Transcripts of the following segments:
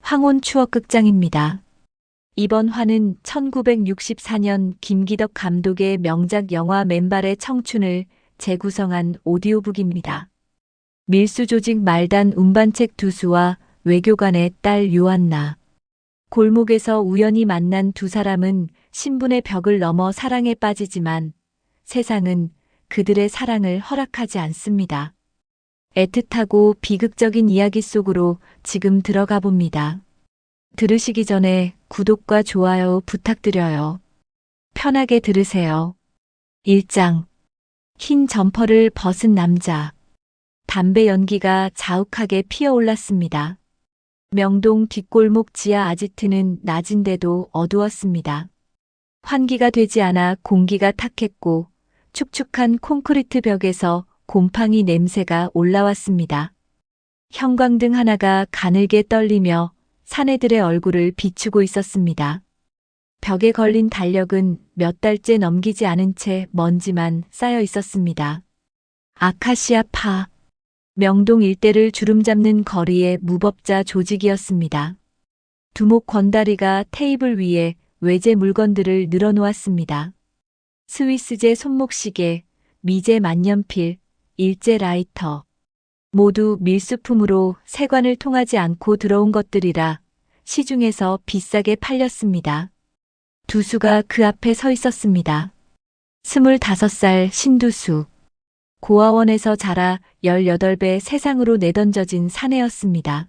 황혼 추억극장입니다. 이번 화는 1964년 김기덕 감독의 명작 영화 맨발의 청춘을 재구성한 오디오북입니다. 밀수 조직 말단 운반책 두수와 외교관의 딸 요한나. 골목에서 우연히 만난 두 사람은 신분의 벽을 넘어 사랑에 빠지지만 세상은 그들의 사랑을 허락하지 않습니다. 애틋하고 비극적인 이야기 속으로 지금 들어가 봅니다. 들으시기 전에 구독과 좋아요 부탁드려요. 편하게 들으세요. 1장. 흰 점퍼를 벗은 남자. 담배 연기가 자욱하게 피어올랐습니다. 명동 뒷골목 지하 아지트는 낮인데도 어두웠습니다. 환기가 되지 않아 공기가 탁했고 축축한 콘크리트 벽에서 곰팡이 냄새가 올라왔습니다. 형광등 하나가 가늘게 떨리며 사내들의 얼굴을 비추고 있었습니다. 벽에 걸린 달력은 몇 달째 넘기지 않은 채 먼지만 쌓여 있었습니다. 아카시아 파. 명동 일대를 주름잡는 거리의 무법자 조직이었습니다. 두목 권다리가 테이블 위에 외제 물건들을 늘어놓았습니다. 스위스제 손목시계, 미제 만년필, 일제 라이터. 모두 밀수품으로 세관을 통하지 않고 들어온 것들이라 시중에서 비싸게 팔렸습니다. 두수가 그 앞에 서 있었습니다. 25살 신두수. 고아원에서 자라 18배 세상으로 내던져진 사내였습니다.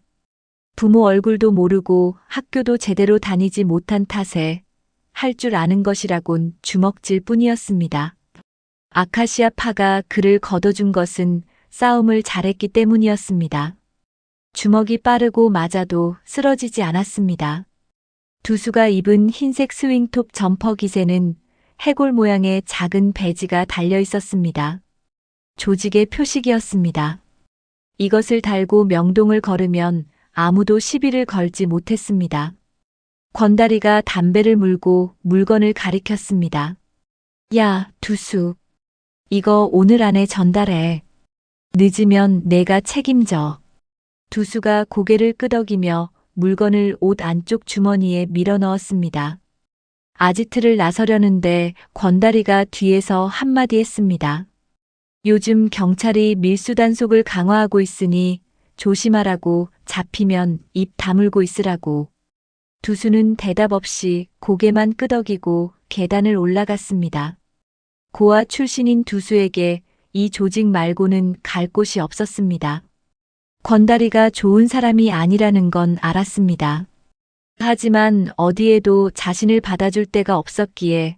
부모 얼굴도 모르고 학교도 제대로 다니지 못한 탓에 할 줄 아는 것이라곤 주먹질 뿐이었습니다. 아카시아 파가 그를 걷어준 것은 싸움을 잘했기 때문이었습니다. 주먹이 빠르고 맞아도 쓰러지지 않았습니다. 두수가 입은 흰색 스윙톱 점퍼 기세는 해골 모양의 작은 배지가 달려 있었습니다. 조직의 표식이었습니다. 이것을 달고 명동을 걸으면 아무도 시비를 걸지 못했습니다. 권다리가 담배를 물고 물건을 가리켰습니다. 야, 두수. 이거 오늘 안에 전달해. 늦으면 내가 책임져. 두수가 고개를 끄덕이며 물건을 옷 안쪽 주머니에 밀어 넣었습니다. 아지트를 나서려는데 권다리가 뒤에서 한마디 했습니다. 요즘 경찰이 밀수 단속을 강화하고 있으니 조심하라고, 잡히면 입 다물고 있으라고. 두수는 대답 없이 고개만 끄덕이고 계단을 올라갔습니다. 고아 출신인 두수에게 이 조직 말고는 갈 곳이 없었습니다. 권다리가 좋은 사람이 아니라는 건 알았습니다. 하지만 어디에도 자신을 받아줄 데가 없었기에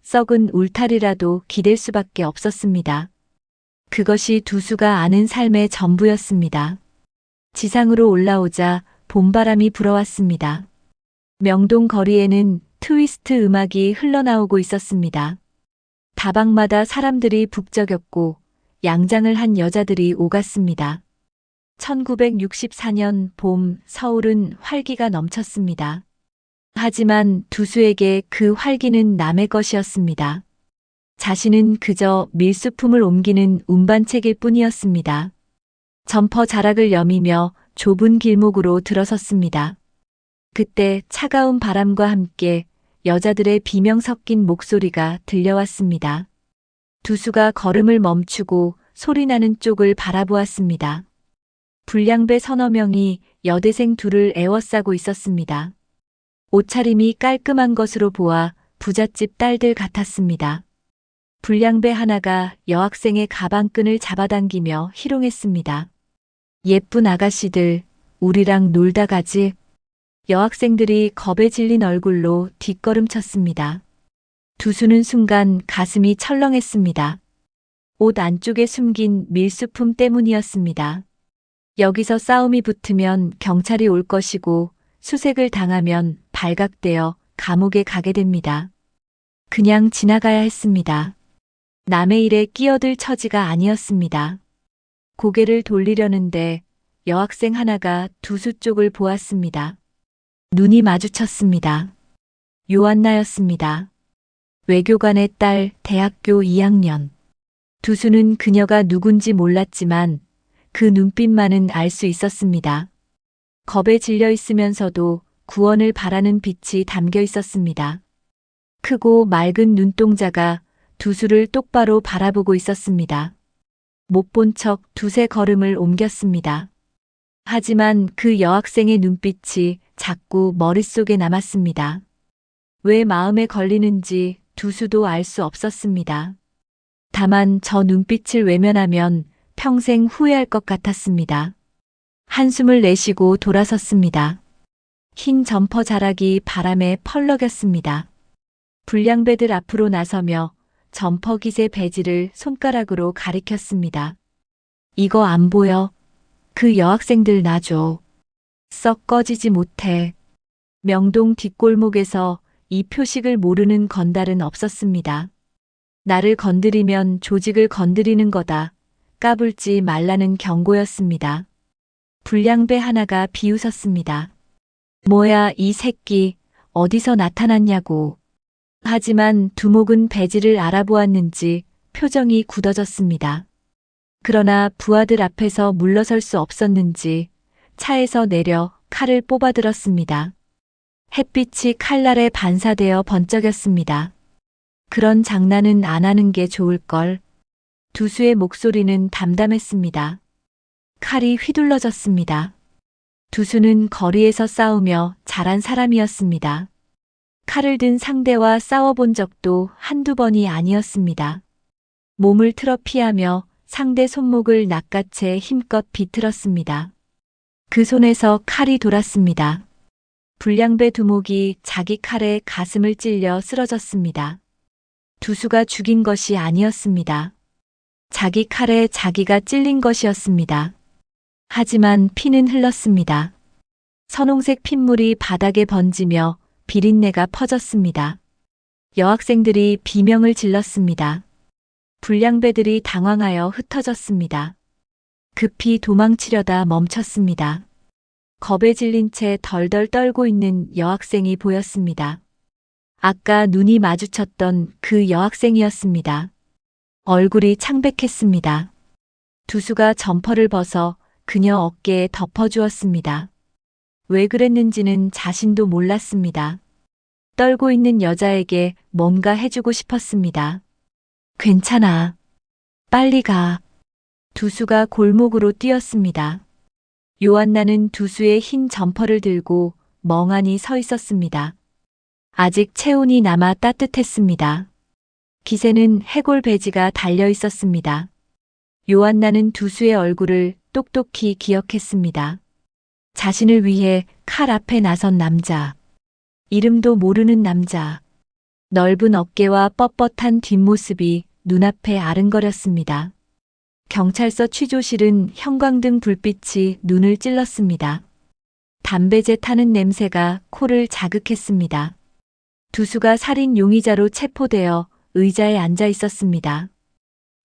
썩은 울타리라도 기댈 수밖에 없었습니다. 그것이 두수가 아는 삶의 전부였습니다. 지상으로 올라오자 봄바람이 불어왔습니다. 명동 거리에는 트위스트 음악이 흘러나오고 있었습니다. 다방마다 사람들이 북적였고 양장을 한 여자들이 오갔습니다. 1964년 봄 서울은 활기가 넘쳤습니다. 하지만 두수에게 그 활기는 남의 것이었습니다. 자신은 그저 밀수품을 옮기는 운반책일 뿐이었습니다. 점퍼 자락을 여미며 좁은 길목으로 들어섰습니다. 그때 차가운 바람과 함께 여자들의 비명 섞인 목소리가 들려왔습니다. 두수가 걸음을 멈추고 소리나는 쪽을 바라보았습니다. 불량배 서너 명이 여대생 둘을 에워싸고 있었습니다. 옷차림이 깔끔한 것으로 보아 부잣집 딸들 같았습니다. 불량배 하나가 여학생의 가방끈을 잡아당기며 희롱했습니다. 예쁜 아가씨들, 우리랑 놀다 가지? 여학생들이 겁에 질린 얼굴로 뒷걸음쳤습니다. 두수는 순간 가슴이 철렁했습니다. 옷 안쪽에 숨긴 밀수품 때문이었습니다. 여기서 싸움이 붙으면 경찰이 올 것이고 수색을 당하면 발각되어 감옥에 가게 됩니다. 그냥 지나가야 했습니다. 남의 일에 끼어들 처지가 아니었습니다. 고개를 돌리려는데 여학생 하나가 두수 쪽을 보았습니다. 눈이 마주쳤습니다. 요한나였습니다. 외교관의 딸, 대학교 2학년. 두수는 그녀가 누군지 몰랐지만 그 눈빛만은 알 수 있었습니다. 겁에 질려 있으면서도 구원을 바라는 빛이 담겨 있었습니다. 크고 맑은 눈동자가 두수를 똑바로 바라보고 있었습니다. 못 본 척 두세 걸음을 옮겼습니다. 하지만 그 여학생의 눈빛이 자꾸 머릿속에 남았습니다. 왜 마음에 걸리는지 두수도 알 수 없었습니다. 다만 저 눈빛을 외면하면 평생 후회할 것 같았습니다. 한숨을 내쉬고 돌아섰습니다. 흰 점퍼 자락이 바람에 펄럭였습니다. 불량배들 앞으로 나서며 점퍼 깃의 배지를 손가락으로 가리켰습니다. 이거 안 보여? 그 여학생들 놔줘. 썩 꺼지지 못해. 명동 뒷골목에서 이 표식을 모르는 건달은 없었습니다. 나를 건드리면 조직을 건드리는 거다. 까불지 말라는 경고였습니다. 불량배 하나가 비웃었습니다. 뭐야 이 새끼 어디서 나타났냐고. 하지만 두목은 배지를 알아보았는지 표정이 굳어졌습니다. 그러나 부하들 앞에서 물러설 수 없었는지 차에서 내려 칼을 뽑아들었습니다. 햇빛이 칼날에 반사되어 번쩍였습니다. 그런 장난은 안 하는 게 좋을걸. 두수의 목소리는 담담했습니다. 칼이 휘둘러졌습니다. 두수는 거리에서 싸우며 자란 사람이었습니다. 칼을 든 상대와 싸워본 적도 한두 번이 아니었습니다. 몸을 틀어 피하며 상대 손목을 낚아채 힘껏 비틀었습니다. 그 손에서 칼이 돌았습니다. 불량배 두목이 자기 칼에 가슴을 찔려 쓰러졌습니다. 두수가 죽인 것이 아니었습니다. 자기 칼에 자기가 찔린 것이었습니다. 하지만 피는 흘렀습니다. 선홍색 핏물이 바닥에 번지며 비린내가 퍼졌습니다. 여학생들이 비명을 질렀습니다. 불량배들이 당황하여 흩어졌습니다. 급히 도망치려다 멈췄습니다. 겁에 질린 채 덜덜 떨고 있는 여학생이 보였습니다. 아까 눈이 마주쳤던 그 여학생이었습니다. 얼굴이 창백했습니다. 두수가 점퍼를 벗어 그녀 어깨에 덮어주었습니다. 왜 그랬는지는 자신도 몰랐습니다. 떨고 있는 여자에게 뭔가 해주고 싶었습니다. 괜찮아. 빨리 가. 두수가 골목으로 뛰었습니다. 요한나는 두수의 흰 점퍼를 들고 멍하니 서 있었습니다. 아직 체온이 남아 따뜻했습니다. 깃에는 해골 배지가 달려 있었습니다. 요한나는 두수의 얼굴을 똑똑히 기억했습니다. 자신을 위해 칼 앞에 나선 남자. 이름도 모르는 남자. 넓은 어깨와 뻣뻣한 뒷모습이 눈앞에 아른거렸습니다. 경찰서 취조실은 형광등 불빛이 눈을 찔렀습니다. 담배재 타는 냄새가 코를 자극했습니다. 두수가 살인 용의자로 체포되어 의자에 앉아 있었습니다.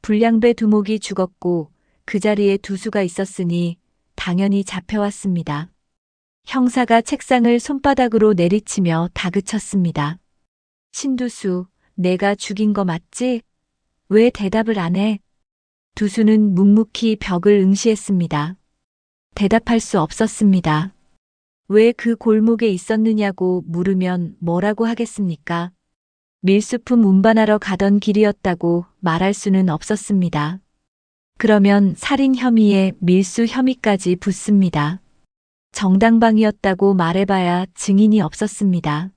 불량배 두목이 죽었고 그 자리에 두수가 있었으니 당연히 잡혀왔습니다. 형사가 책상을 손바닥으로 내리치며 다그쳤습니다. 신두수, 내가 죽인 거 맞지? 왜 대답을 안 해? 두수는 묵묵히 벽을 응시했습니다. 대답할 수 없었습니다. 왜 그 골목에 있었느냐고 물으면 뭐라고 하겠습니까? 밀수품 운반하러 가던 길이었다고 말할 수는 없었습니다. 그러면 살인 혐의에 밀수 혐의까지 붙습니다. 정당방위였다고 말해봐야 증인이 없었습니다.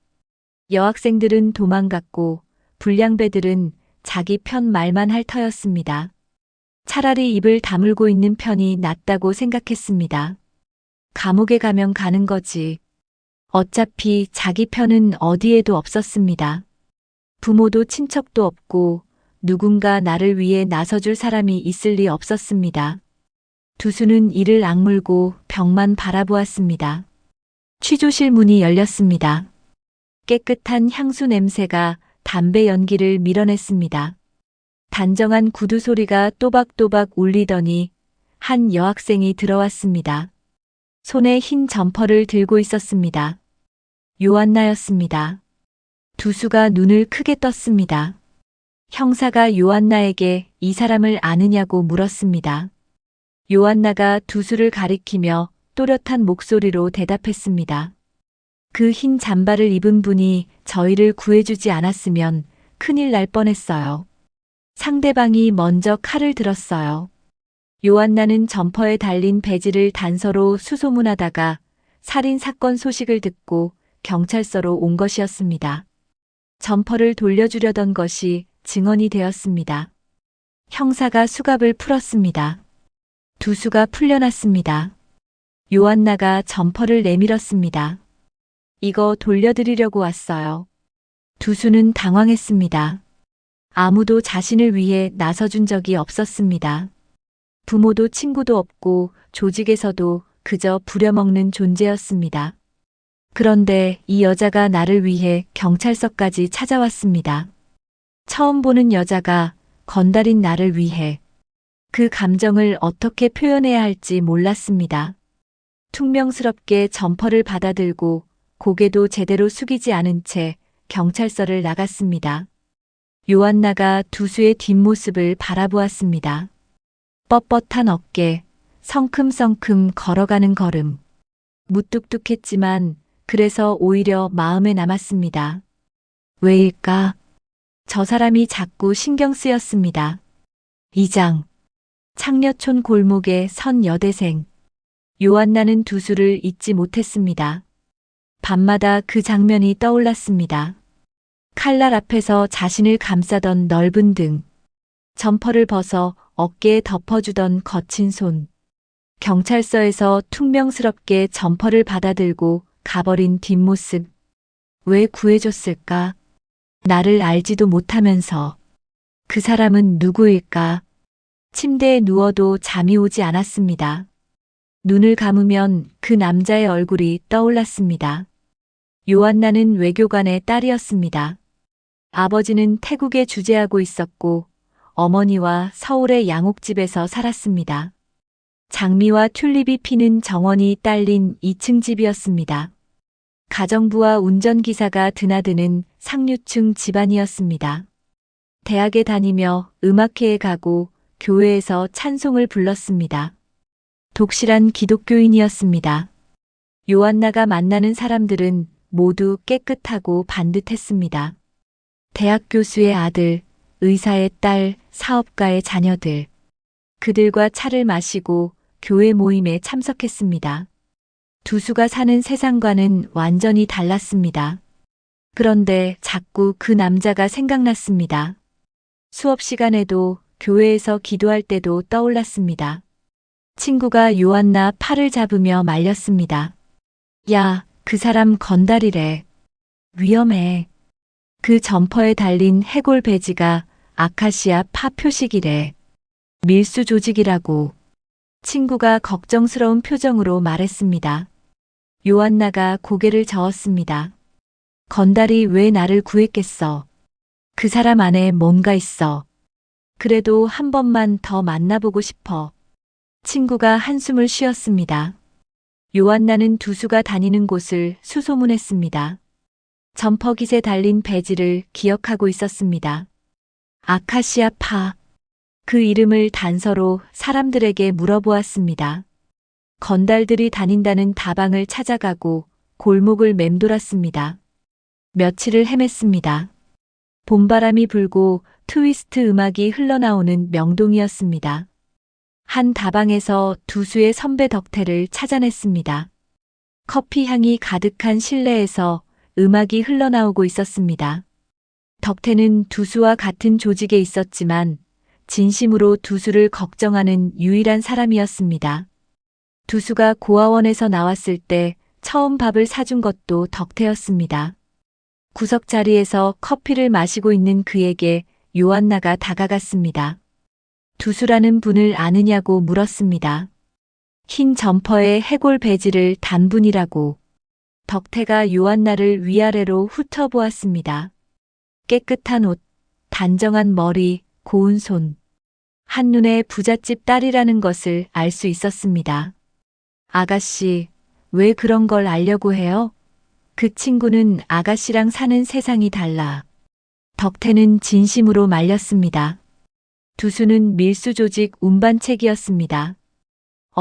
여학생들은 도망갔고 불량배들은 자기 편 말만 할 터였습니다. 차라리 입을 다물고 있는 편이 낫다고 생각했습니다. 감옥에 가면 가는 거지. 어차피 자기 편은 어디에도 없었습니다. 부모도 친척도 없고 누군가 나를 위해 나서줄 사람이 있을 리 없었습니다. 두수는 이를 악물고 벽만 바라보았습니다. 취조실 문이 열렸습니다. 깨끗한 향수 냄새가 담배 연기를 밀어냈습니다. 단정한 구두 소리가 또박또박 울리더니 한 여학생이 들어왔습니다. 손에 흰 점퍼를 들고 있었습니다. 요한나였습니다. 두수가 눈을 크게 떴습니다. 형사가 요한나에게 이 사람을 아느냐고 물었습니다. 요한나가 두수를 가리키며 또렷한 목소리로 대답했습니다. 그 흰 잠바를 입은 분이 저희를 구해주지 않았으면 큰일 날 뻔했어요. 상대방이 먼저 칼을 들었어요. 요한나는 점퍼에 달린 배지를 단서로 수소문하다가 살인 사건 소식을 듣고 경찰서로 온 것이었습니다. 점퍼를 돌려주려던 것이 증언이 되었습니다. 형사가 수갑을 풀었습니다. 두수가 풀려났습니다. 요한나가 점퍼를 내밀었습니다. 이거 돌려드리려고 왔어요. 두수는 당황했습니다. 아무도 자신을 위해 나서준 적이 없었습니다. 부모도 친구도 없고 조직에서도 그저 부려먹는 존재였습니다. 그런데 이 여자가 나를 위해 경찰서까지 찾아왔습니다. 처음 보는 여자가 건달인 나를 위해. 그 감정을 어떻게 표현해야 할지 몰랐습니다. 퉁명스럽게 점퍼를 받아들고 고개도 제대로 숙이지 않은 채 경찰서를 나갔습니다. 요한나가 두수의 뒷모습을 바라보았습니다. 뻣뻣한 어깨, 성큼성큼 걸어가는 걸음. 무뚝뚝했지만 그래서 오히려 마음에 남았습니다. 왜일까? 저 사람이 자꾸 신경 쓰였습니다. 2장. 창녀촌 골목에 선 여대생. 요한나는 두수를 잊지 못했습니다. 밤마다 그 장면이 떠올랐습니다. 칼날 앞에서 자신을 감싸던 넓은 등, 점퍼를 벗어 어깨에 덮어주던 거친 손, 경찰서에서 퉁명스럽게 점퍼를 받아들고 가버린 뒷모습. 왜 구해줬을까? 나를 알지도 못하면서. 그 사람은 누구일까? 침대에 누워도 잠이 오지 않았습니다. 눈을 감으면 그 남자의 얼굴이 떠올랐습니다. 요한나는 외교관의 딸이었습니다. 아버지는 태국에 주재하고 있었고 어머니와 서울의 양옥집에서 살았습니다. 장미와 튤립이 피는 정원이 딸린 2층 집이었습니다. 가정부와 운전기사가 드나드는 상류층 집안이었습니다. 대학에 다니며 음악회에 가고 교회에서 찬송을 불렀습니다. 독실한 기독교인이었습니다. 요한나가 만나는 사람들은 모두 깨끗하고 반듯했습니다. 대학 교수의 아들, 의사의 딸, 사업가의 자녀들. 그들과 차를 마시고 교회 모임에 참석했습니다. 두수가 사는 세상과는 완전히 달랐습니다. 그런데 자꾸 그 남자가 생각났습니다. 수업 시간에도 교회에서 기도할 때도 떠올랐습니다. 친구가 요한나 팔을 잡으며 말렸습니다. 야, 그 사람 건달이래. 위험해. 그 점퍼에 달린 해골 배지가 아카시아 파 표식이래. 밀수 조직이라고. 친구가 걱정스러운 표정으로 말했습니다. 요한나가 고개를 저었습니다. 건달이 왜 나를 구했겠어? 그 사람 안에 뭔가 있어. 그래도 한 번만 더 만나보고 싶어. 친구가 한숨을 쉬었습니다. 요한나는 두수가 다니는 곳을 수소문했습니다. 점퍼깃에 달린 배지를 기억하고 있었습니다. 아카시아 파. 그 이름을 단서로 사람들에게 물어보았습니다. 건달들이 다닌다는 다방을 찾아가고 골목을 맴돌았습니다. 며칠을 헤맸습니다. 봄바람이 불고 트위스트 음악이 흘러나오는 명동이었습니다. 한 다방에서 두수의 선배 덕태를 찾아냈습니다. 커피 향이 가득한 실내에서 음악이 흘러나오고 있었습니다. 덕태는 두수와 같은 조직에 있었지만 진심으로 두수를 걱정하는 유일한 사람이었습니다. 두수가 고아원에서 나왔을 때 처음 밥을 사준 것도 덕태였습니다. 구석 자리에서 커피를 마시고 있는 그에게 요한나가 다가갔습니다. 두수라는 분을 아느냐고 물었습니다. 흰 점퍼에 해골 배지를 단 분이라고. 덕태가 요한나를 위아래로 훑어보았습니다. 깨끗한 옷, 단정한 머리, 고운 손. 한눈에 부잣집 딸이라는 것을 알 수 있었습니다. 아가씨, 왜 그런 걸 알려고 해요? 그 친구는 아가씨랑 사는 세상이 달라. 덕태는 진심으로 말렸습니다. 두수는 밀수조직 운반책이었습니다.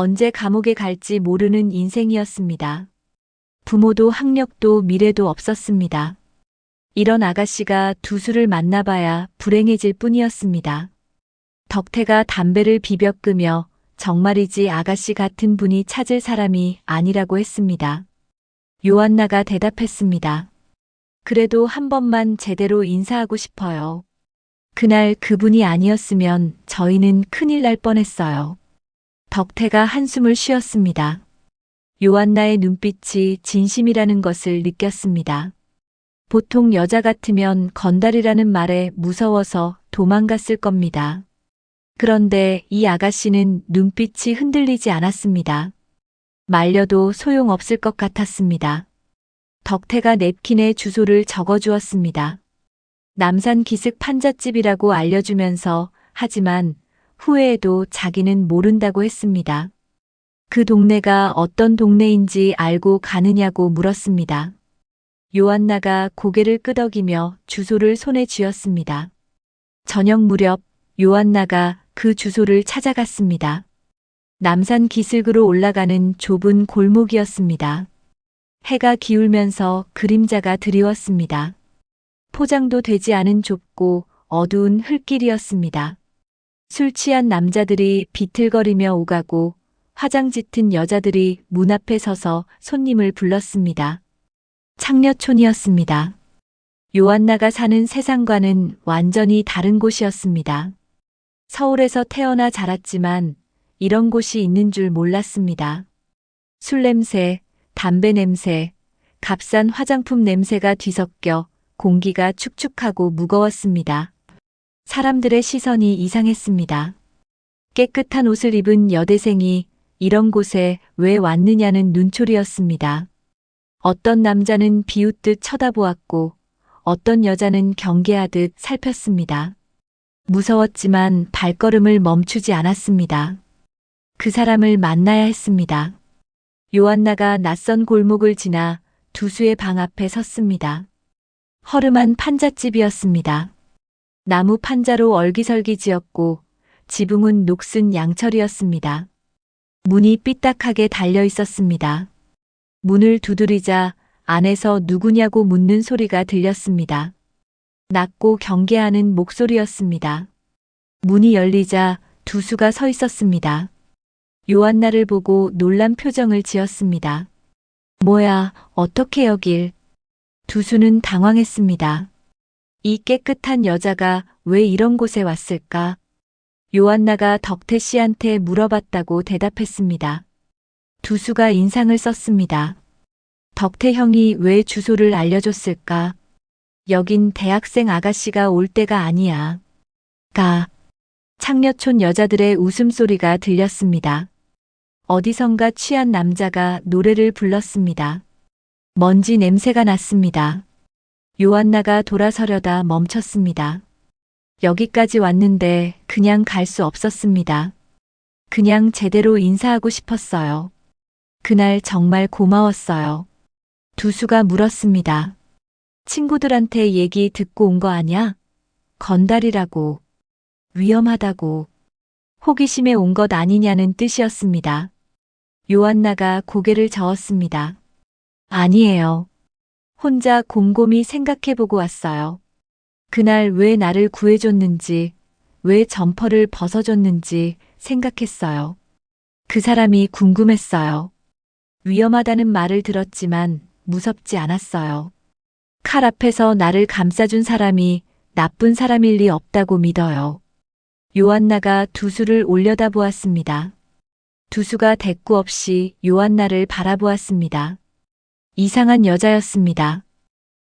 언제 감옥에 갈지 모르는 인생이었습니다. 부모도 학력도 미래도 없었습니다. 이런 아가씨가 두수를 만나봐야 불행해질 뿐이었습니다. 덕태가 담배를 비벼 끄며 정말이지 아가씨 같은 분이 찾을 사람이 아니라고 했습니다. 요한나가 대답했습니다. 그래도 한 번만 제대로 인사하고 싶어요. 그날 그분이 아니었으면 저희는 큰일 날 뻔했어요. 덕태가 한숨을 쉬었습니다. 요한나의 눈빛이 진심이라는 것을 느꼈습니다. 보통 여자 같으면 건달이라는 말에 무서워서 도망갔을 겁니다. 그런데 이 아가씨는 눈빛이 흔들리지 않았습니다. 말려도 소용없을 것 같았습니다. 덕태가 냅킨에 주소를 적어주었습니다. 남산 기슭 판잣집이라고 알려주면서 하지만 후회에도 자기는 모른다고 했습니다. 그 동네가 어떤 동네인지 알고 가느냐고 물었습니다. 요한나가 고개를 끄덕이며 주소를 손에 쥐었습니다. 저녁 무렵 요한나가 그 주소를 찾아갔습니다. 남산 기슭으로 올라가는 좁은 골목이었습니다. 해가 기울면서 그림자가 드리웠습니다. 포장도 되지 않은 좁고 어두운 흙길이었습니다. 술 취한 남자들이 비틀거리며 오가고 화장 짙은 여자들이 문 앞에 서서 손님을 불렀습니다. 창녀촌이었습니다. 요한나가 사는 세상과는 완전히 다른 곳이었습니다. 서울에서 태어나 자랐지만 이런 곳이 있는 줄 몰랐습니다. 술 냄새, 담배 냄새, 값싼 화장품 냄새가 뒤섞여 공기가 축축하고 무거웠습니다. 사람들의 시선이 이상했습니다. 깨끗한 옷을 입은 여대생이 이런 곳에 왜 왔느냐는 눈초리였습니다. 어떤 남자는 비웃듯 쳐다보았고 어떤 여자는 경계하듯 살폈습니다. 무서웠지만 발걸음을 멈추지 않았습니다. 그 사람을 만나야 했습니다. 요한나가 낯선 골목을 지나 두수의 방 앞에 섰습니다. 허름한 판잣집이었습니다. 나무 판자로 얼기설기 지었고 지붕은 녹슨 양철이었습니다. 문이 삐딱하게 달려 있었습니다. 문을 두드리자 안에서 누구냐고 묻는 소리가 들렸습니다. 낮고 경계하는 목소리였습니다. 문이 열리자 두수가 서 있었습니다. 요한나를 보고 놀란 표정을 지었습니다. 뭐야, 어떻게 여길? 두수는 당황했습니다. 이 깨끗한 여자가 왜 이런 곳에 왔을까? 요한나가 덕태 씨한테 물어봤다고 대답했습니다. 두수가 인상을 썼습니다. 덕태 형이 왜 주소를 알려줬을까? 여긴 대학생 아가씨가 올 때가 아니야. 창녀촌 여자들의 웃음소리가 들렸습니다. 어디선가 취한 남자가 노래를 불렀습니다. 먼지 냄새가 났습니다. 요한나가 돌아서려다 멈췄습니다. 여기까지 왔는데 그냥 갈 수 없었습니다. 그냥 제대로 인사하고 싶었어요. 그날 정말 고마웠어요. 두수가 물었습니다. 친구들한테 얘기 듣고 온 거 아냐? 건달이라고. 위험하다고. 호기심에 온 것 아니냐는 뜻이었습니다. 요한나가 고개를 저었습니다. 아니에요. 혼자 곰곰이 생각해보고 왔어요. 그날 왜 나를 구해줬는지, 왜 점퍼를 벗어줬는지 생각했어요. 그 사람이 궁금했어요. 위험하다는 말을 들었지만 무섭지 않았어요. 칼 앞에서 나를 감싸준 사람이 나쁜 사람일 리 없다고 믿어요. 요한나가 두수를 올려다보았습니다. 두수가 대꾸 없이 요한나를 바라보았습니다. 이상한 여자였습니다.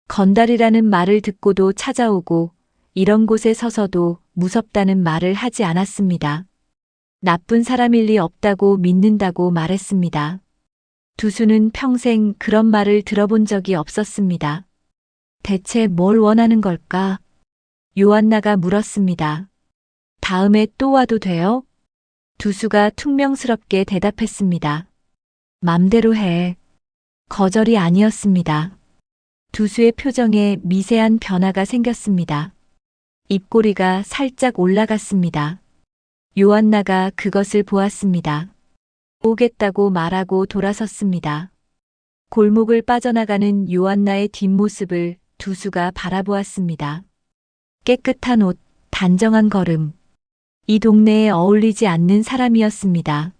건달이라는 말을 듣고도 찾아오고 이런 곳에 서서도 무섭다는 말을 하지 않았습니다. 나쁜 사람일 리 없다고 믿는다고 말했습니다. 두수는 평생 그런 말을 들어본 적이 없었습니다. 대체 뭘 원하는 걸까? 요한나가 물었습니다. 다음에 또 와도 돼요? 두수가 퉁명스럽게 대답했습니다. 맘대로 해. 거절이 아니었습니다. 두수의 표정에 미세한 변화가 생겼습니다. 입꼬리가 살짝 올라갔습니다. 요한나가 그것을 보았습니다. 오겠다고 말하고 돌아섰습니다. 골목을 빠져나가는 요한나의 뒷모습을 두수가 바라보았습니다. 깨끗한 옷, 단정한 걸음. 이 동네에 어울리지 않는 사람이었습니다.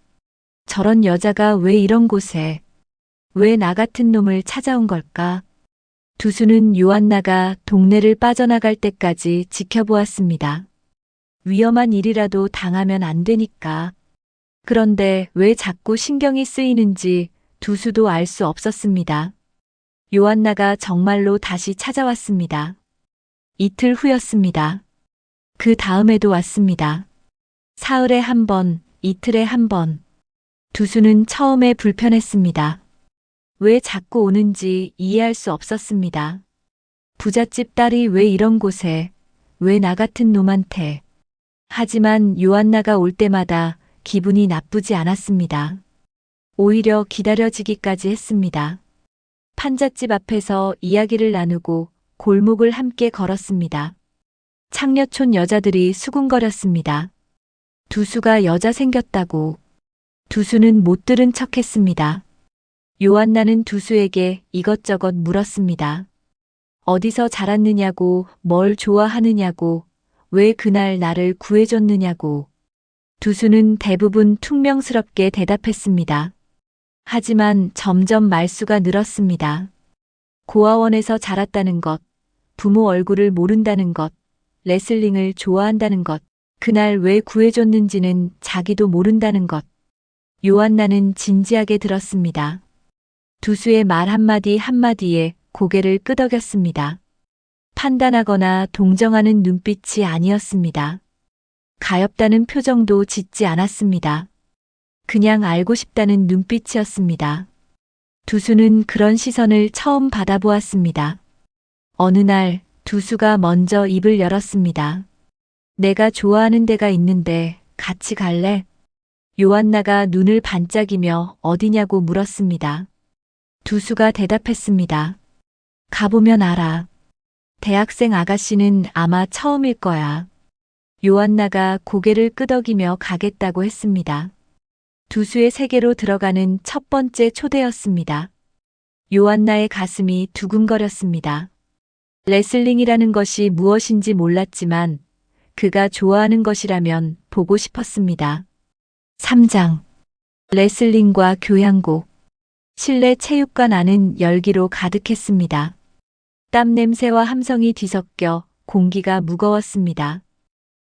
저런 여자가 왜 이런 곳에, 왜 나 같은 놈을 찾아온 걸까? 두수는 요한나가 동네를 빠져나갈 때까지 지켜보았습니다. 위험한 일이라도 당하면 안 되니까. 그런데 왜 자꾸 신경이 쓰이는지 두수도 알 수 없었습니다. 요한나가 정말로 다시 찾아왔습니다. 이틀 후였습니다. 그 다음에도 왔습니다. 사흘에 한 번, 이틀에 한 번. 두수는 처음에 불편했습니다. 왜 자꾸 오는지 이해할 수 없었습니다. 부잣집 딸이 왜 이런 곳에, 왜 나 같은 놈한테. 하지만 요한나가 올 때마다 기분이 나쁘지 않았습니다. 오히려 기다려지기까지 했습니다. 판잣집 앞에서 이야기를 나누고 골목을 함께 걸었습니다. 창녀촌 여자들이 수군거렸습니다. 두수가 여자 생겼다고. 두수는 못 들은 척했습니다. 요한나는 두수에게 이것저것 물었습니다. 어디서 자랐느냐고, 뭘 좋아하느냐고, 왜 그날 나를 구해줬느냐고. 두수는 대부분 퉁명스럽게 대답했습니다. 하지만 점점 말수가 늘었습니다. 고아원에서 자랐다는 것, 부모 얼굴을 모른다는 것, 레슬링을 좋아한다는 것, 그날 왜 구해줬는지는 자기도 모른다는 것. 요한나는 진지하게 들었습니다. 두수의 말 한마디 한마디에 고개를 끄덕였습니다. 판단하거나 동정하는 눈빛이 아니었습니다. 가엾다는 표정도 짓지 않았습니다. 그냥 알고 싶다는 눈빛이었습니다. 두수는 그런 시선을 처음 받아보았습니다. 어느 날 두수가 먼저 입을 열었습니다. 내가 좋아하는 데가 있는데 같이 갈래? 요한나가 눈을 반짝이며 어디냐고 물었습니다. 두수가 대답했습니다. 가보면 알아. 대학생 아가씨는 아마 처음일 거야. 요한나가 고개를 끄덕이며 가겠다고 했습니다. 두수의 세계로 들어가는 첫 번째 초대였습니다. 요한나의 가슴이 두근거렸습니다. 레슬링이라는 것이 무엇인지 몰랐지만 그가 좋아하는 것이라면 보고 싶었습니다. 3장. 레슬링과 교향곡. 실내 체육관 안은 열기로 가득했습니다. 땀 냄새와 함성이 뒤섞여 공기가 무거웠습니다.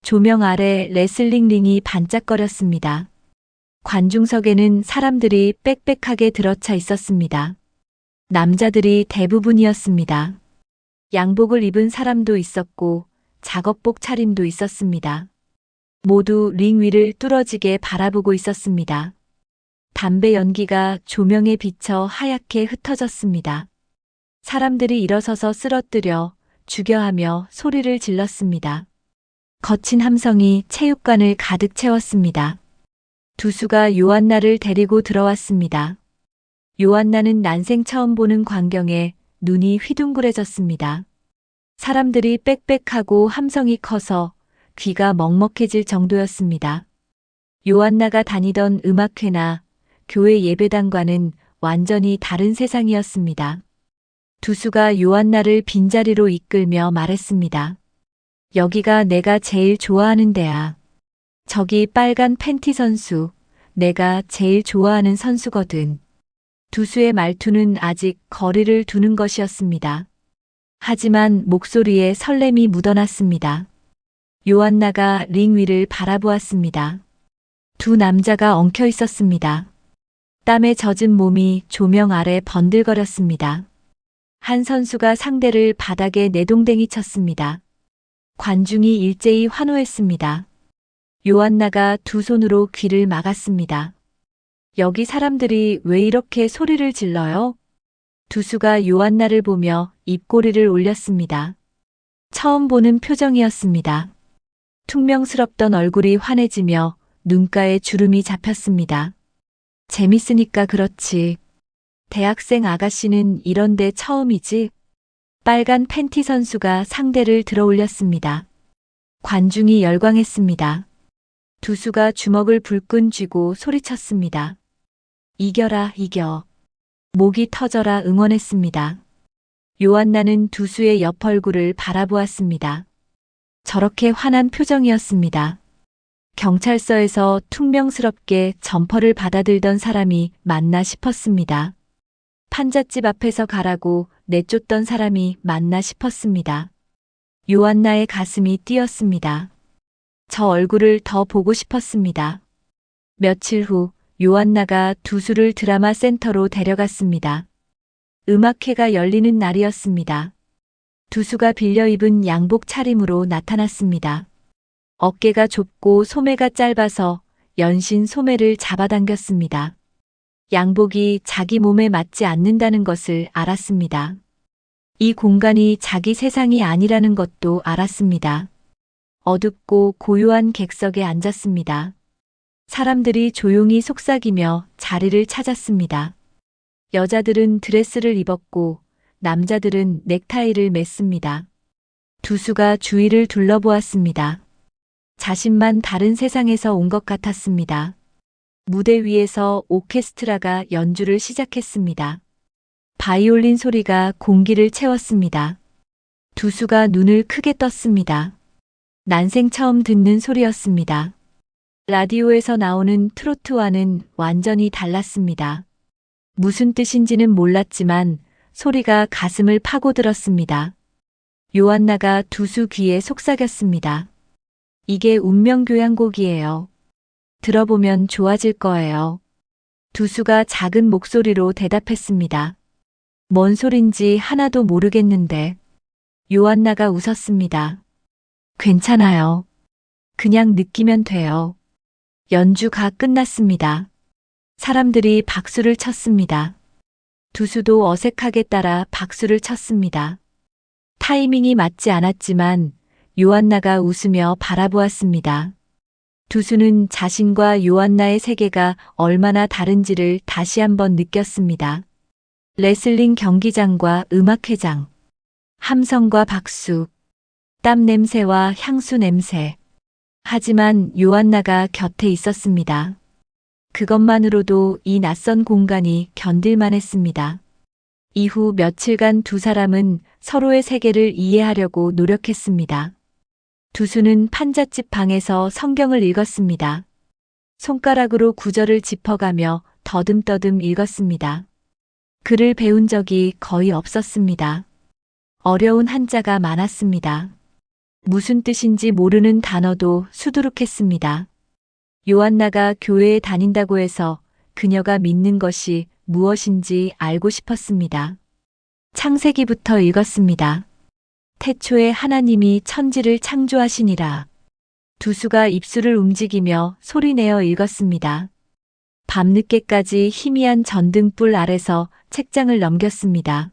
조명 아래 레슬링 링이 반짝거렸습니다. 관중석에는 사람들이 빽빽하게 들어차 있었습니다. 남자들이 대부분이었습니다. 양복을 입은 사람도 있었고 작업복 차림도 있었습니다. 모두 링 위를 뚫어지게 바라보고 있었습니다. 담배 연기가 조명에 비쳐 하얗게 흩어졌습니다. 사람들이 일어서서 쓰러뜨려 죽여하며 소리를 질렀습니다. 거친 함성이 체육관을 가득 채웠습니다. 두수가 요한나를 데리고 들어왔습니다. 요한나는 난생 처음 보는 광경에 눈이 휘둥그레졌습니다. 사람들이 빽빽하고 함성이 커서 귀가 먹먹해질 정도였습니다. 요한나가 다니던 음악회나 교회 예배당과는 완전히 다른 세상이었습니다. 두수가 요한나를 빈자리로 이끌며 말했습니다. 여기가 내가 제일 좋아하는 데야. 저기 빨간 팬티 선수, 내가 제일 좋아하는 선수거든. 두수의 말투는 아직 거리를 두는 것이었습니다. 하지만 목소리에 설렘이 묻어났습니다. 요한나가 링 위를 바라보았습니다. 두 남자가 엉켜 있었습니다. 땀에 젖은 몸이 조명 아래 번들거렸습니다. 한 선수가 상대를 바닥에 내동댕이 쳤습니다. 관중이 일제히 환호했습니다. 요한나가 두 손으로 귀를 막았습니다. 여기 사람들이 왜 이렇게 소리를 질러요? 두수가 요한나를 보며 입꼬리를 올렸습니다. 처음 보는 표정이었습니다. 퉁명스럽던 얼굴이 환해지며 눈가에 주름이 잡혔습니다. 재밌으니까 그렇지. 대학생 아가씨는 이런데 처음이지? 빨간 팬티 선수가 상대를 들어올렸습니다. 관중이 열광했습니다. 두수가 주먹을 불끈 쥐고 소리쳤습니다. 이겨라, 이겨. 목이 터져라 응원했습니다. 요한나는 두수의 옆 얼굴을 바라보았습니다. 저렇게 화난 표정이었습니다. 경찰서에서 퉁명스럽게 점퍼를 받아들던 사람이 맞나 싶었습니다. 판잣집 앞에서 가라고 내쫓던 사람이 맞나 싶었습니다. 요한나의 가슴이 뛰었습니다. 저 얼굴을 더 보고 싶었습니다. 며칠 후 요한나가 두수를 드라마 센터로 데려갔습니다. 음악회가 열리는 날이었습니다. 두수가 빌려 입은 양복 차림으로 나타났습니다. 어깨가 좁고 소매가 짧아서 연신 소매를 잡아당겼습니다. 양복이 자기 몸에 맞지 않는다는 것을 알았습니다. 이 공간이 자기 세상이 아니라는 것도 알았습니다. 어둡고 고요한 객석에 앉았습니다. 사람들이 조용히 속삭이며 자리를 찾았습니다. 여자들은 드레스를 입었고 남자들은 넥타이를 맸습니다. 두수가 주위를 둘러보았습니다. 자신만 다른 세상에서 온 것 같았습니다. 무대 위에서 오케스트라가 연주를 시작했습니다. 바이올린 소리가 공기를 채웠습니다. 두수가 눈을 크게 떴습니다. 난생 처음 듣는 소리였습니다. 라디오에서 나오는 트로트와는 완전히 달랐습니다. 무슨 뜻인지는 몰랐지만 소리가 가슴을 파고들었습니다. 요한나가 두수 귀에 속삭였습니다. 이게 운명교향곡이에요. 들어보면 좋아질 거예요. 두수가 작은 목소리로 대답했습니다. 뭔 소린지 하나도 모르겠는데. 요한나가 웃었습니다. 괜찮아요. 그냥 느끼면 돼요. 연주가 끝났습니다. 사람들이 박수를 쳤습니다. 두수도 어색하게 따라 박수를 쳤습니다. 타이밍이 맞지 않았지만 요한나가 웃으며 바라보았습니다. 두수는 자신과 요한나의 세계가 얼마나 다른지를 다시 한번 느꼈습니다. 레슬링 경기장과 음악회장, 함성과 박수, 땀 냄새와 향수 냄새. 하지만 요한나가 곁에 있었습니다. 그것만으로도 이 낯선 공간이 견딜만 했습니다. 이후 며칠간 두 사람은 서로의 세계를 이해하려고 노력했습니다. 두수는 판잣집 방에서 성경을 읽었습니다. 손가락으로 구절을 짚어가며 더듬더듬 읽었습니다. 글을 배운 적이 거의 없었습니다. 어려운 한자가 많았습니다. 무슨 뜻인지 모르는 단어도 수두룩했습니다. 요한나가 교회에 다닌다고 해서 그녀가 믿는 것이 무엇인지 알고 싶었습니다. 창세기부터 읽었습니다. 태초에 하나님이 천지를 창조하시니라. 두수가 입술을 움직이며 소리내어 읽었습니다. 밤늦게까지 희미한 전등불 아래서 책장을 넘겼습니다.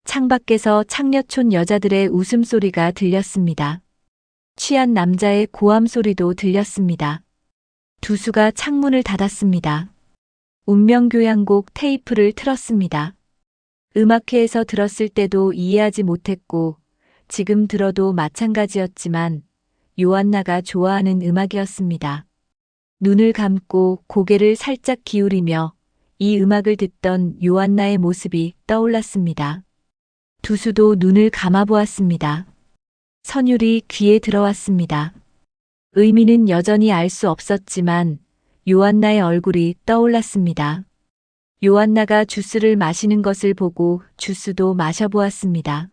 창밖에서 창녀촌 여자들의 웃음소리가 들렸습니다. 취한 남자의 고함 소리도 들렸습니다. 두수가 창문을 닫았습니다. 운명교향곡 테이프를 틀었습니다. 음악회에서 들었을 때도 이해하지 못했고 지금 들어도 마찬가지였지만 요한나가 좋아하는 음악이었습니다. 눈을 감고 고개를 살짝 기울이며 이 음악을 듣던 요한나의 모습이 떠올랐습니다. 두수도 눈을 감아보았습니다. 선율이 귀에 들어왔습니다. 의미는 여전히 알 수 없었지만 요한나의 얼굴이 떠올랐습니다. 요한나가 주스를 마시는 것을 보고 주스도 마셔보았습니다.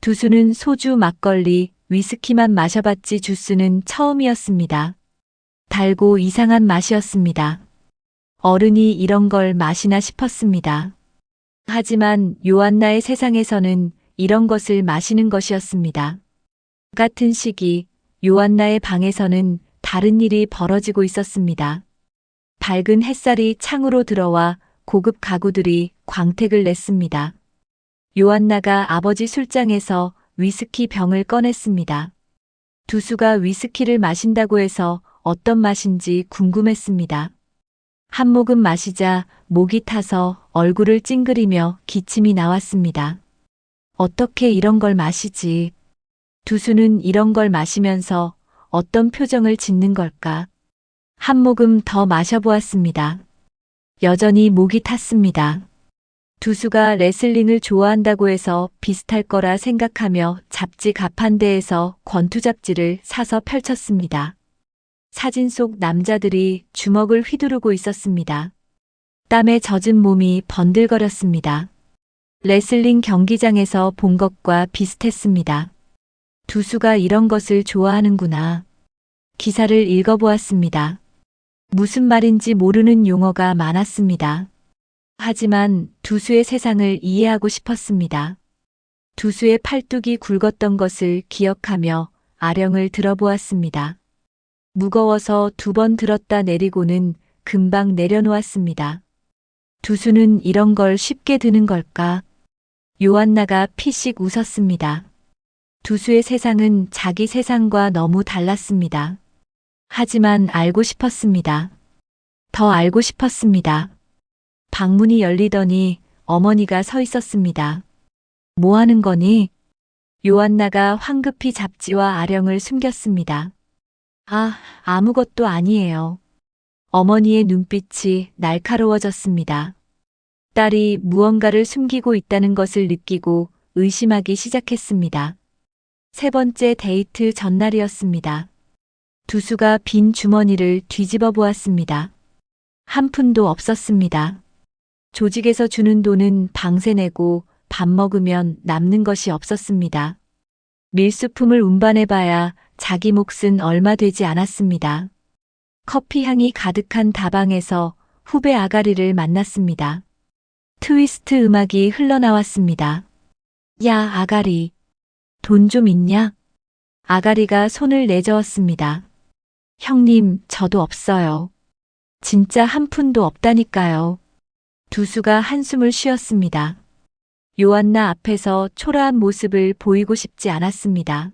두수는 소주, 막걸리, 위스키만 마셔봤지 주스는 처음이었습니다. 달고 이상한 맛이었습니다. 어른이 이런 걸 마시나 싶었습니다. 하지만 요한나의 세상에서는 이런 것을 마시는 것이었습니다. 같은 시기 요한나의 방에서는 다른 일이 벌어지고 있었습니다. 밝은 햇살이 창으로 들어와 고급 가구들이 광택을 냈습니다. 요한나가 아버지 술장에서 위스키 병을 꺼냈습니다. 두수가 위스키를 마신다고 해서 어떤 맛인지 궁금했습니다. 한 모금 마시자 목이 타서 얼굴을 찡그리며 기침이 나왔습니다. 어떻게 이런 걸 마시지? 두수는 이런 걸 마시면서 어떤 표정을 짓는 걸까? 한 모금 더 마셔보았습니다. 여전히 목이 탔습니다. 두수가 레슬링을 좋아한다고 해서 비슷할 거라 생각하며 잡지 가판대에서 권투 잡지를 사서 펼쳤습니다. 사진 속 남자들이 주먹을 휘두르고 있었습니다. 땀에 젖은 몸이 번들거렸습니다. 레슬링 경기장에서 본 것과 비슷했습니다. 두수가 이런 것을 좋아하는구나. 기사를 읽어보았습니다. 무슨 말인지 모르는 용어가 많았습니다. 하지만 두수의 세상을 이해하고 싶었습니다. 두수의 팔뚝이 굵었던 것을 기억하며 아령을 들어보았습니다. 무거워서 2번 들었다 내리고는 금방 내려놓았습니다. 두수는 이런 걸 쉽게 드는 걸까? 요한나가 피식 웃었습니다. 두수의 세상은 자기 세상과 너무 달랐습니다. 하지만 알고 싶었습니다. 더 알고 싶었습니다. 방문이 열리더니 어머니가 서 있었습니다. 뭐 하는 거니? 요한나가 황급히 잡지와 아령을 숨겼습니다. 아무것도 아니에요. 어머니의 눈빛이 날카로워졌습니다. 딸이 무언가를 숨기고 있다는 것을 느끼고 의심하기 시작했습니다. 3번째 데이트 전날이었습니다. 두수가 빈 주머니를 뒤집어 보았습니다. 한 푼도 없었습니다. 조직에서 주는 돈은 방세 내고 밥 먹으면 남는 것이 없었습니다. 밀수품을 운반해봐야 자기 몫은 얼마 되지 않았습니다. 커피 향이 가득한 다방에서 후배 아가리를 만났습니다. 트위스트 음악이 흘러나왔습니다. 야, 아가리. 돈 좀 있냐? 아가리가 손을 내저었습니다. 형님, 저도 없어요. 진짜 한 푼도 없다니까요. 두수가 한숨을 쉬었습니다. 요한나 앞에서 초라한 모습을 보이고 싶지 않았습니다.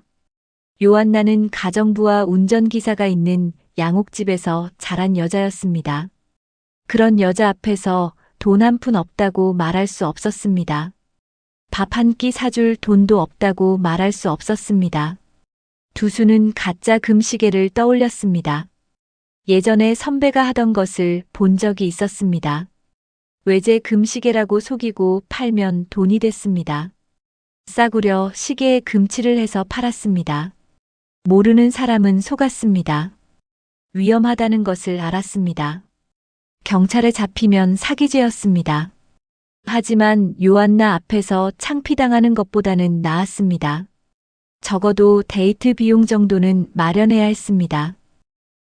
요한나는 가정부와 운전기사가 있는 양옥집에서 자란 여자였습니다. 그런 여자 앞에서 돈 한 푼 없다고 말할 수 없었습니다. 밥 한 끼 사줄 돈도 없다고 말할 수 없었습니다. 두수는 가짜 금시계를 떠올렸습니다. 예전에 선배가 하던 것을 본 적이 있었습니다. 외제 금시계라고 속이고 팔면 돈이 됐습니다. 싸구려 시계에 금칠을 해서 팔았습니다. 모르는 사람은 속았습니다. 위험하다는 것을 알았습니다. 경찰에 잡히면 사기죄였습니다. 하지만 요한나 앞에서 창피당하는 것보다는 나았습니다. 적어도 데이트 비용 정도는 마련해야 했습니다.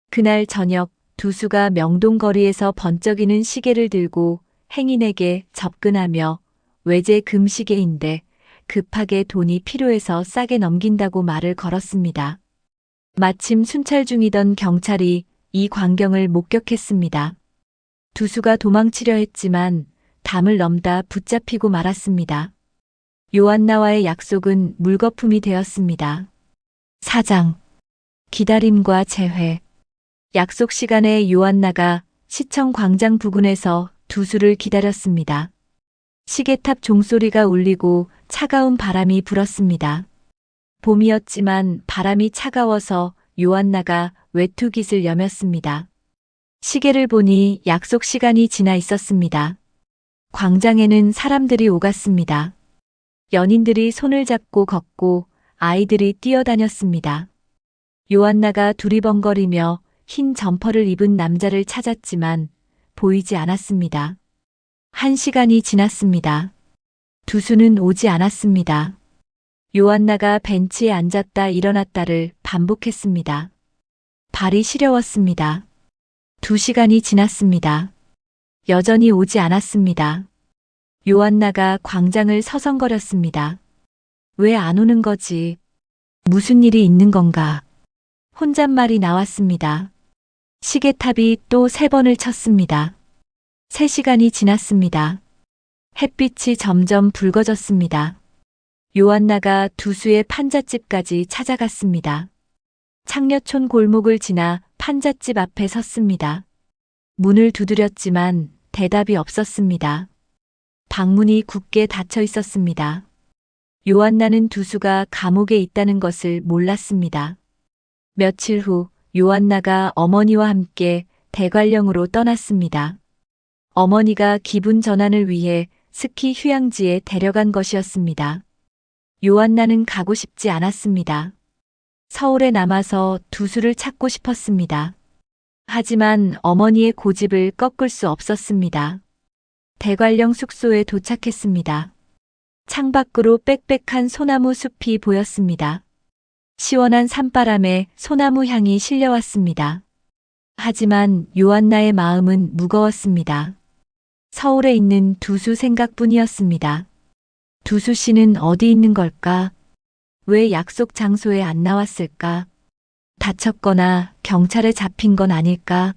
그날 저녁 두수가 명동거리에서 번쩍이는 시계를 들고 행인에게 접근하며 외제 금시계인데 급하게 돈이 필요해서 싸게 넘긴다고 말을 걸었습니다. 마침 순찰 중이던 경찰이 이 광경을 목격했습니다. 두수가 도망치려 했지만 담을 넘다 붙잡히고 말았습니다. 요한나와의 약속은 물거품이 되었습니다. 사장, 기다림과 재회. 약속 시간에 요한나가 시청 광장 부근에서 두수를 기다렸습니다. 시계탑 종소리가 울리고 차가운 바람이 불었습니다. 봄이었지만 바람이 차가워서 요한나가 외투깃을 여몄습니다. 시계를 보니 약속 시간이 지나 있었습니다. 광장에는 사람들이 오갔습니다. 연인들이 손을 잡고 걷고 아이들이 뛰어다녔습니다. 요한나가 두리번거리며 흰 점퍼를 입은 남자를 찾았지만 보이지 않았습니다. 1시간이 지났습니다. 두수는 오지 않았습니다. 요한나가 벤치에 앉았다 일어났다를 반복했습니다. 발이 시려웠습니다. 2시간이 지났습니다. 여전히 오지 않았습니다. 요한나가 광장을 서성거렸습니다. 왜 안 오는 거지? 무슨 일이 있는 건가? 혼잣말이 나왔습니다. 시계탑이 또 3번을 쳤습니다. 3시간이 지났습니다. 햇빛이 점점 붉어졌습니다. 요한나가 두수의 판잣집까지 찾아갔습니다. 창녀촌 골목을 지나 판잣집 앞에 섰습니다. 문을 두드렸지만 대답이 없었습니다. 방문이 굳게 닫혀 있었습니다. 요한나는 두수가 감옥에 있다는 것을 몰랐습니다. 며칠 후 요한나가 어머니와 함께 대관령으로 떠났습니다. 어머니가 기분 전환을 위해 스키 휴양지에 데려간 것이었습니다. 요한나는 가고 싶지 않았습니다. 서울에 남아서 두수를 찾고 싶었습니다. 하지만 어머니의 고집을 꺾을 수 없었습니다. 대관령 숙소에 도착했습니다. 창밖으로 빽빽한 소나무 숲이 보였습니다. 시원한 산바람에 소나무 향이 실려왔습니다. 하지만 요한나의 마음은 무거웠습니다. 서울에 있는 두수 생각뿐이었습니다. 두수 씨는 어디 있는 걸까? 왜 약속 장소에 안 나왔을까? 다쳤거나 경찰에 잡힌 건 아닐까?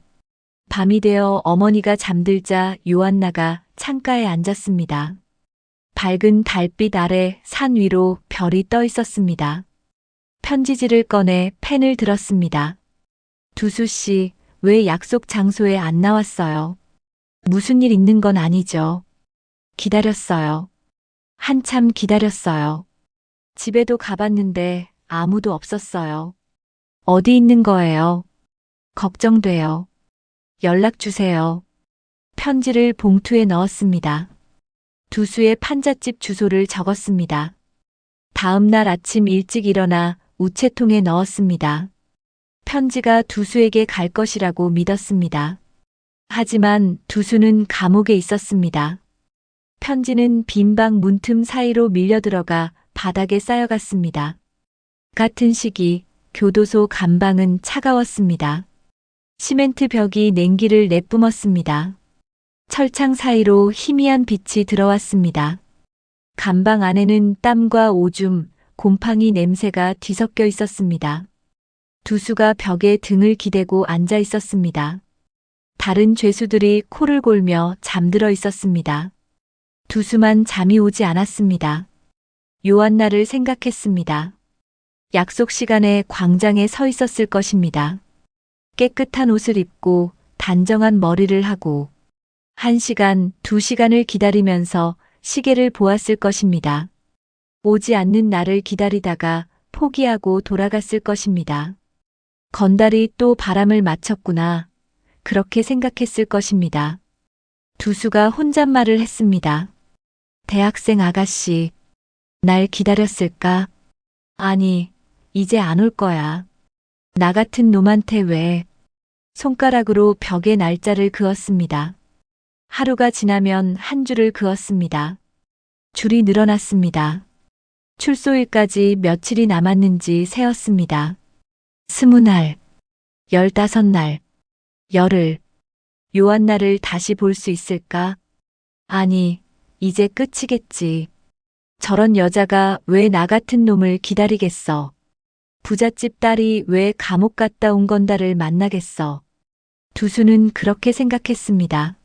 밤이 되어 어머니가 잠들자 요한나가 창가에 앉았습니다. 밝은 달빛 아래 산 위로 별이 떠 있었습니다. 편지지를 꺼내 펜을 들었습니다. 두수 씨, 왜 약속 장소에 안 나왔어요? 무슨 일 있는 건 아니죠? 기다렸어요. 한참 기다렸어요. 집에도 가봤는데 아무도 없었어요. 어디 있는 거예요? 걱정돼요. 연락 주세요. 편지를 봉투에 넣었습니다. 두수의 판잣집 주소를 적었습니다. 다음 날 아침 일찍 일어나 우체통에 넣었습니다. 편지가 두수에게 갈 것이라고 믿었습니다. 하지만 두수는 감옥에 있었습니다. 편지는 빈방 문틈 사이로 밀려들어가 바닥에 쌓여갔습니다. 같은 시기 교도소 감방은 차가웠습니다. 시멘트 벽이 냉기를 내뿜었습니다. 철창 사이로 희미한 빛이 들어왔습니다. 감방 안에는 땀과 오줌, 곰팡이 냄새가 뒤섞여 있었습니다. 두수가 벽에 등을 기대고 앉아 있었습니다. 다른 죄수들이 코를 골며 잠들어 있었습니다. 두수만 잠이 오지 않았습니다. 요한나를 생각했습니다. 약속 시간에 광장에 서 있었을 것입니다. 깨끗한 옷을 입고 단정한 머리를 하고 1시간, 2시간을 기다리면서 시계를 보았을 것입니다. 오지 않는 나를 기다리다가 포기하고 돌아갔을 것입니다. 건달이 또 바람을 맞췄구나. 그렇게 생각했을 것입니다. 두수가 혼잣말을 했습니다. 대학생 아가씨, 날 기다렸을까? 아니, 이제 안 올 거야. 나 같은 놈한테 왜? 손가락으로 벽에 날짜를 그었습니다. 하루가 지나면 한 줄을 그었습니다. 줄이 늘어났습니다. 출소일까지 며칠이 남았는지 세었습니다. 20날, 15날, 열흘. 요한나를 다시 볼 수 있을까? 아니, 이제 끝이겠지. 저런 여자가 왜 나 같은 놈을 기다리겠어? 부잣집 딸이 왜 감옥 갔다 온 건다를 만나겠어? 두수는 그렇게 생각했습니다.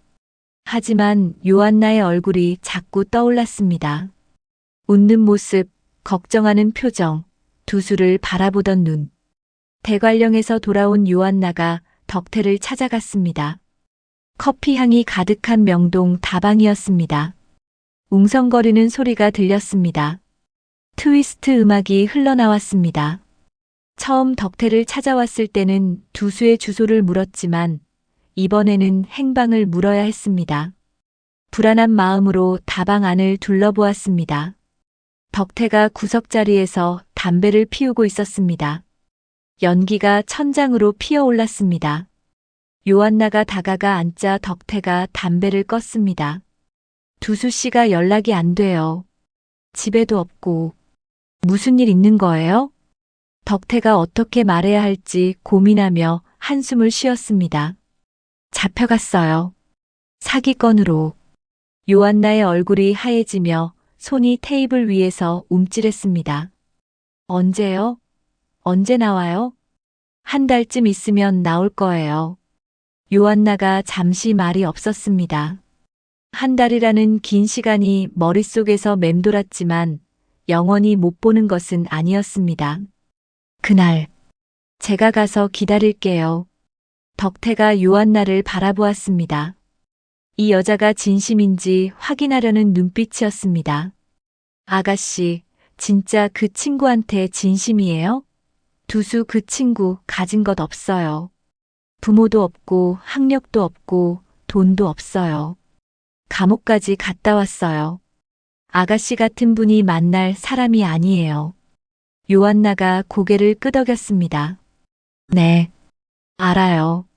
하지만 요한나의 얼굴이 자꾸 떠올랐습니다. 웃는 모습, 걱정하는 표정, 두수를 바라보던 눈. 대관령에서 돌아온 요한나가 덕태를 찾아갔습니다. 커피 향이 가득한 명동 다방이었습니다. 웅성거리는 소리가 들렸습니다. 트위스트 음악이 흘러나왔습니다. 처음 덕태를 찾아왔을 때는 두수의 주소를 물었지만 이번에는 행방을 물어야 했습니다. 불안한 마음으로 다방 안을 둘러보았습니다. 덕태가 구석자리에서 담배를 피우고 있었습니다. 연기가 천장으로 피어올랐습니다. 요한나가 다가가 앉자 덕태가 담배를 껐습니다. 두수 씨가 연락이 안 돼요. 집에도 없고. 무슨 일 있는 거예요? 덕태가 어떻게 말해야 할지 고민하며 한숨을 쉬었습니다. 잡혀갔어요. 사기건으로. 요한나의 얼굴이 하얘지며 손이 테이블 위에서 움찔했습니다. 언제요? 언제 나와요? 한 달쯤 있으면 나올 거예요. 요한나가 잠시 말이 없었습니다. 한 달이라는 긴 시간이 머릿속에서 맴돌았지만 영원히 못 보는 것은 아니었습니다. 그날, 제가 가서 기다릴게요. 덕태가 요한나를 바라보았습니다. 이 여자가 진심인지 확인하려는 눈빛이었습니다. 아가씨, 진짜 그 친구한테 진심이에요? 두수 그 친구 가진 것 없어요. 부모도 없고 학력도 없고 돈도 없어요. 감옥까지 갔다 왔어요. 아가씨 같은 분이 만날 사람이 아니에요. 요한나가 고개를 끄덕였습니다. 네, 알아요.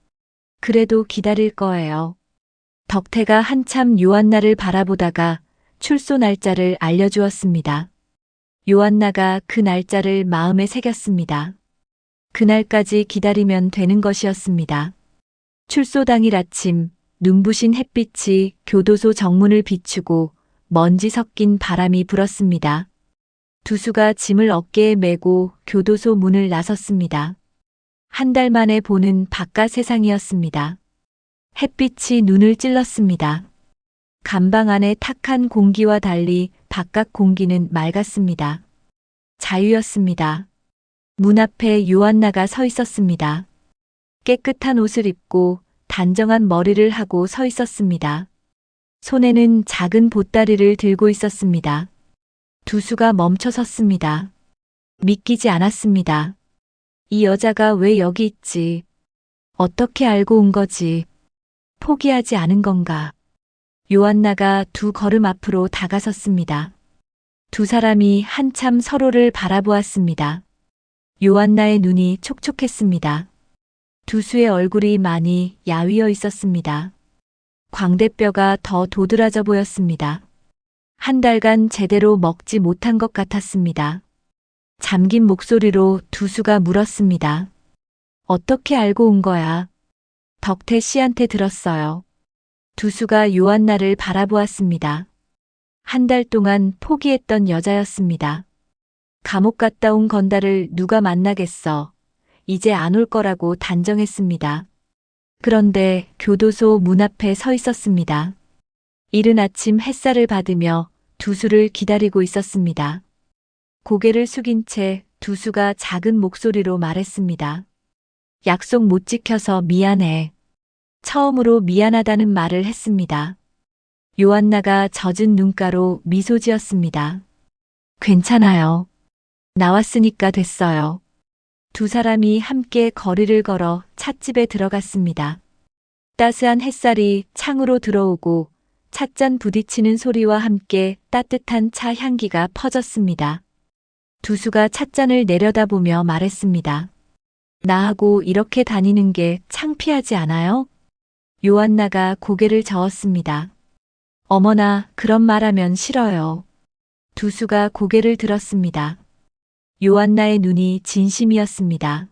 그래도 기다릴 거예요. 덕태가 한참 요한나를 바라보다가 출소 날짜를 알려주었습니다. 요한나가 그 날짜를 마음에 새겼습니다. 그날까지 기다리면 되는 것이었습니다. 출소 당일 아침, 눈부신 햇빛이 교도소 정문을 비추고 먼지 섞인 바람이 불었습니다. 두수가 짐을 어깨에 메고 교도소 문을 나섰습니다. 한 달 만에 보는 바깥 세상이었습니다. 햇빛이 눈을 찔렀습니다. 감방 안의 탁한 공기와 달리 바깥 공기는 맑았습니다. 자유였습니다. 문 앞에 요한나가 서 있었습니다. 깨끗한 옷을 입고 단정한 머리를 하고 서 있었습니다. 손에는 작은 보따리를 들고 있었습니다. 두수가 멈춰 섰습니다. 믿기지 않았습니다. 이 여자가 왜 여기 있지? 어떻게 알고 온 거지? 포기하지 않은 건가? 요한나가 두 걸음 앞으로 다가섰습니다. 두 사람이 한참 서로를 바라보았습니다. 요한나의 눈이 촉촉했습니다. 두수의 얼굴이 많이 야위어 있었습니다. 광대뼈가 더 도드라져 보였습니다. 한 달간 제대로 먹지 못한 것 같았습니다. 잠긴 목소리로 두수가 물었습니다. 어떻게 알고 온 거야? 덕태 씨한테 들었어요. 두수가 요한나를 바라보았습니다. 한 달 동안 포기했던 여자였습니다. 감옥 갔다 온 건달을 누가 만나겠어. 이제 안 올 거라고 단정했습니다. 그런데 교도소 문 앞에 서 있었습니다. 이른 아침 햇살을 받으며 두수를 기다리고 있었습니다. 고개를 숙인 채 두수가 작은 목소리로 말했습니다. 약속 못 지켜서 미안해. 처음으로 미안하다는 말을 했습니다. 요한나가 젖은 눈가로 미소 지었습니다. 괜찮아요. 나왔으니까 됐어요. 두 사람이 함께 거리를 걸어 찻집에 들어갔습니다. 따스한 햇살이 창으로 들어오고 찻잔 부딪히는 소리와 함께 따뜻한 차 향기가 퍼졌습니다. 두수가 찻잔을 내려다보며 말했습니다. 나하고 이렇게 다니는 게 창피하지 않아요? 요한나가 고개를 저었습니다. 어머나, 그런 말하면 싫어요. 두수가 고개를 들었습니다. 요한나의 눈이 진심이었습니다.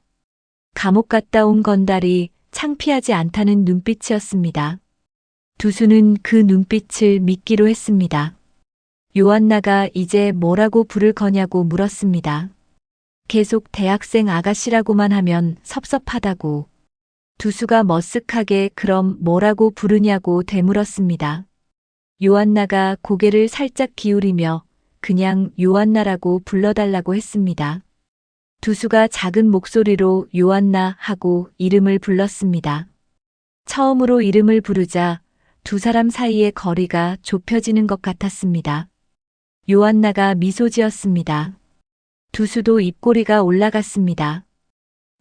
감옥 갔다 온 건달이 창피하지 않다는 눈빛이었습니다. 두수는 그 눈빛을 믿기로 했습니다. 요한나가 이제 뭐라고 부를 거냐고 물었습니다. 계속 대학생 아가씨라고만 하면 섭섭하다고. 두수가 머쓱하게 그럼 뭐라고 부르냐고 되물었습니다. 요한나가 고개를 살짝 기울이며 그냥 요한나라고 불러달라고 했습니다. 두수가 작은 목소리로 요한나 하고 이름을 불렀습니다. 처음으로 이름을 부르자 두 사람 사이의 거리가 좁혀지는 것 같았습니다. 요한나가 미소 지었습니다. 두수도 입꼬리가 올라갔습니다.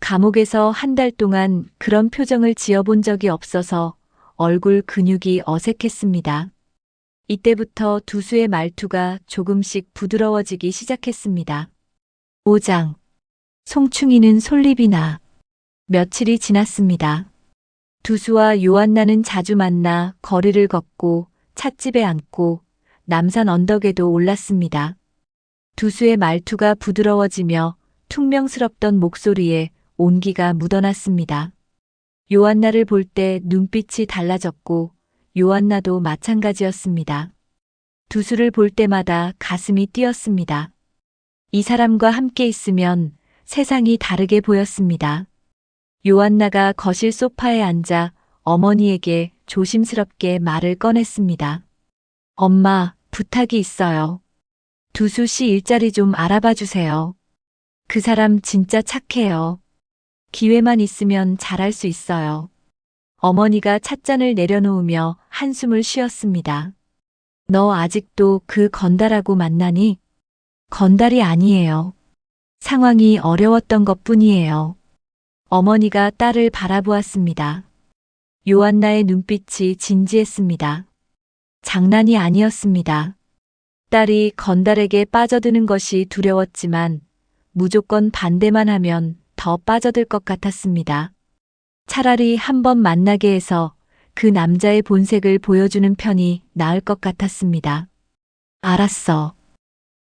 감옥에서 한 달 동안 그런 표정을 지어본 적이 없어서 얼굴 근육이 어색했습니다. 이때부터 두수의 말투가 조금씩 부드러워지기 시작했습니다. 5장. 송충이는 솔잎이나. 며칠이 지났습니다. 두수와 요한나는 자주 만나 거리를 걷고 찻집에 앉고 남산 언덕에도 올랐습니다. 두수의 말투가 부드러워지며 퉁명스럽던 목소리에 온기가 묻어났습니다. 요한나를 볼 때 눈빛이 달라졌고 요한나도 마찬가지였습니다. 두수를 볼 때마다 가슴이 뛰었습니다. 이 사람과 함께 있으면 세상이 다르게 보였습니다. 요한나가 거실 소파에 앉아 어머니에게 조심스럽게 말을 꺼냈습니다. 엄마, 부탁이 있어요. 두수 씨 일자리 좀 알아봐 주세요. 그 사람 진짜 착해요. 기회만 있으면 잘할 수 있어요. 어머니가 찻잔을 내려놓으며 한숨을 쉬었습니다. 너 아직도 그 건달하고 만나니? 건달이 아니에요. 상황이 어려웠던 것뿐이에요. 어머니가 딸을 바라보았습니다. 요한나의 눈빛이 진지했습니다. 장난이 아니었습니다. 딸이 건달에게 빠져드는 것이 두려웠지만 무조건 반대만 하면 더 빠져들 것 같았습니다. 차라리 한번 만나게 해서 그 남자의 본색을 보여주는 편이 나을 것 같았습니다. 알았어.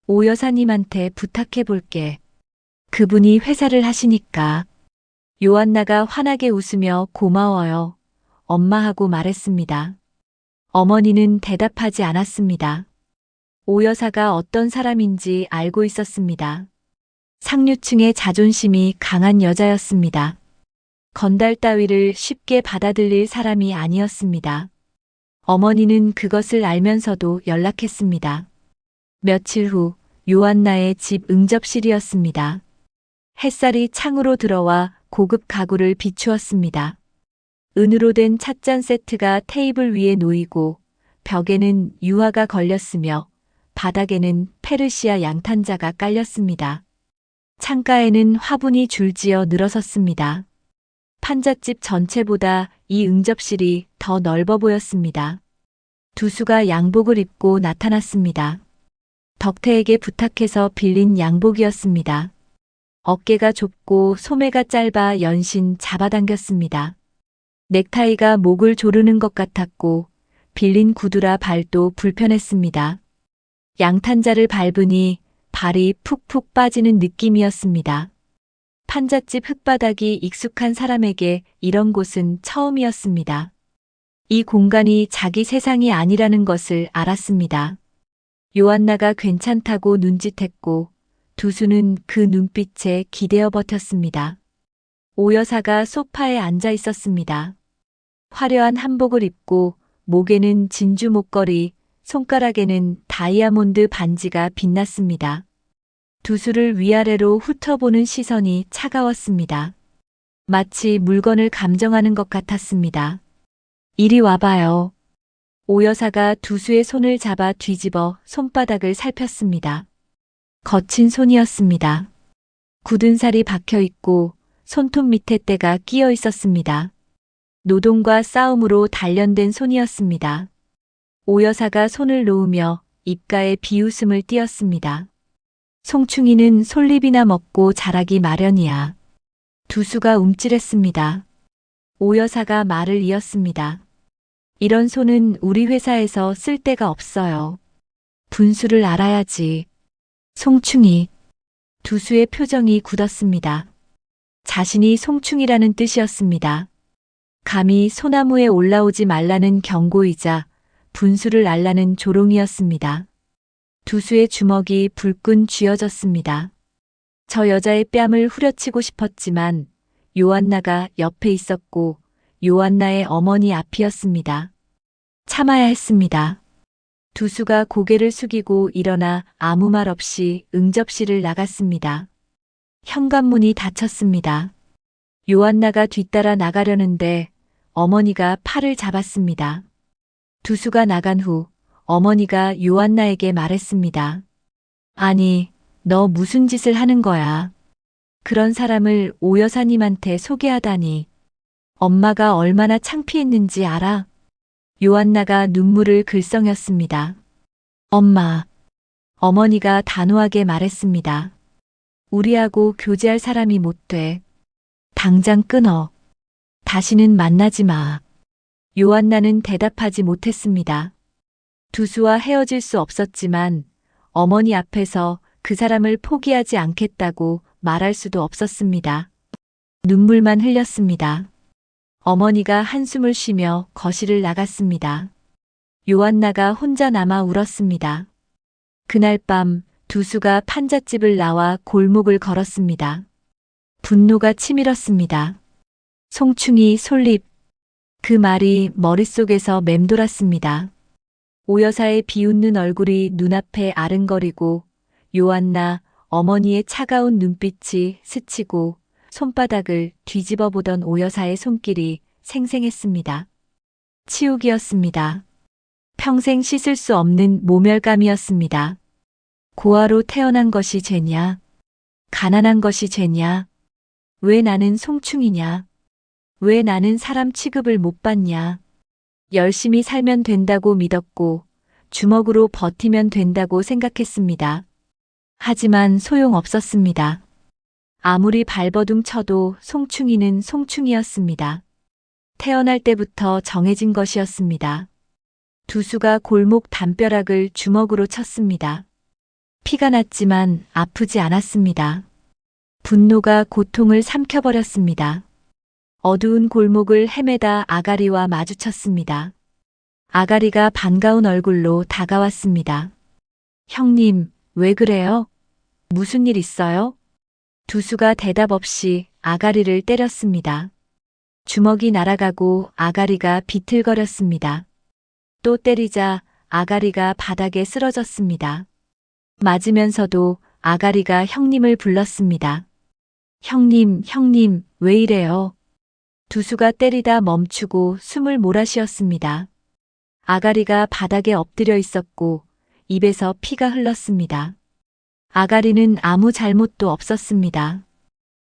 오 여사님한테 부탁해 볼게. 그분이 회사를 하시니까. 요한나가 환하게 웃으며 고마워요. 엄마하고 말했습니다. 어머니는 대답하지 않았습니다. 오 여사가 어떤 사람인지 알고 있었습니다. 상류층의 자존심이 강한 여자였습니다. 건달 따위를 쉽게 받아들일 사람이 아니었습니다. 어머니는 그것을 알면서도 연락했습니다. 며칠 후 요한나의 집 응접실이었습니다. 햇살이 창으로 들어와 고급 가구를 비추었습니다. 은으로 된 찻잔 세트가 테이블 위에 놓이고 벽에는 유화가 걸렸으며 바닥에는 페르시아 양탄자가 깔렸습니다. 창가에는 화분이 줄지어 늘어섰습니다. 판잣집 전체보다 이 응접실이 더 넓어 보였습니다. 두수가 양복을 입고 나타났습니다. 덕태에게 부탁해서 빌린 양복이었습니다. 어깨가 좁고 소매가 짧아 연신 잡아당겼습니다. 넥타이가 목을 조르는 것 같았고 빌린 구두라 발도 불편했습니다. 양탄자를 밟으니 발이 푹푹 빠지는 느낌이었습니다. 판잣집 흙바닥이 익숙한 사람에게 이런 곳은 처음이었습니다. 이 공간이 자기 세상이 아니라는 것을 알았습니다. 요한나가 괜찮다고 눈짓했고 두수는 그 눈빛에 기대어 버텼습니다. 오 여사가 소파에 앉아 있었습니다. 화려한 한복을 입고 목에는 진주 목걸이, 손가락에는 다이아몬드 반지가 빛났습니다. 두수를 위아래로 훑어보는 시선이 차가웠습니다. 마치 물건을 감정하는 것 같았습니다. 이리 와봐요. 오 여사가 두수의 손을 잡아 뒤집어 손바닥을 살폈습니다. 거친 손이었습니다. 굳은 살이 박혀 있고 손톱 밑에 때가 끼어 있었습니다. 노동과 싸움으로 단련된 손이었습니다. 오 여사가 손을 놓으며 입가에 비웃음을 띄었습니다. 송충이는 솔잎이나 먹고 자라기 마련이야. 두수가 움찔했습니다. 오 여사가 말을 이었습니다. 이런 손은 우리 회사에서 쓸 데가 없어요. 분수를 알아야지. 송충이. 두수의 표정이 굳었습니다. 자신이 송충이라는 뜻이었습니다. 감히 소나무에 올라오지 말라는 경고이자 분수를 알라는 조롱이었습니다. 두수의 주먹이 불끈 쥐어졌습니다. 저 여자의 뺨을 후려치고 싶었지만 요한나가 옆에 있었고 요한나의 어머니 앞이었습니다. 참아야 했습니다. 두수가 고개를 숙이고 일어나 아무 말 없이 응접실을 나갔습니다. 현관문이 닫혔습니다. 요한나가 뒤따라 나가려는데 어머니가 팔을 잡았습니다. 두수가 나간 후 어머니가 요한나에게 말했습니다. 아니, 너 무슨 짓을 하는 거야? 그런 사람을 오 여사님한테 소개하다니. 엄마가 얼마나 창피했는지 알아? 요한나가 눈물을 글썽였습니다. 엄마. 어머니가 단호하게 말했습니다. 우리하고 교제할 사람이 못 돼. 당장 끊어. 다시는 만나지 마. 요한나는 대답하지 못했습니다. 두수와 헤어질 수 없었지만 어머니 앞에서 그 사람을 포기하지 않겠다고 말할 수도 없었습니다. 눈물만 흘렸습니다. 어머니가 한숨을 쉬며 거실을 나갔습니다. 요한나가 혼자 남아 울었습니다. 그날 밤 두수가 판잣집을 나와 골목을 걸었습니다. 분노가 치밀었습니다. 송충이 솔잎. 그 말이 머릿속에서 맴돌았습니다. 오 여사의 비웃는 얼굴이 눈앞에 아른거리고 요한나 어머니의 차가운 눈빛이 스치고 손바닥을 뒤집어 보던 오 여사의 손길이 생생했습니다. 치욕이었습니다. 평생 씻을 수 없는 모멸감이었습니다. 고아로 태어난 것이 죄냐? 가난한 것이 죄냐? 왜 나는 송충이냐? 왜 나는 사람 취급을 못 받냐? 열심히 살면 된다고 믿었고 주먹으로 버티면 된다고 생각했습니다. 하지만 소용없었습니다. 아무리 발버둥 쳐도 송충이는 송충이였습니다. 태어날 때부터 정해진 것이었습니다. 두수가 골목 담벼락을 주먹으로 쳤습니다. 피가 났지만 아프지 않았습니다. 분노가 고통을 삼켜버렸습니다. 어두운 골목을 헤매다 아가리와 마주쳤습니다. 아가리가 반가운 얼굴로 다가왔습니다. 형님, 왜 그래요? 무슨 일 있어요? 두수가 대답 없이 아가리를 때렸습니다. 주먹이 날아가고 아가리가 비틀거렸습니다. 또 때리자 아가리가 바닥에 쓰러졌습니다. 맞으면서도 아가리가 형님을 불렀습니다. 형님, 형님, 왜 이래요? 두수가 때리다 멈추고 숨을 몰아쉬었습니다. 아가리가 바닥에 엎드려 있었고 입에서 피가 흘렀습니다. 아가리는 아무 잘못도 없었습니다.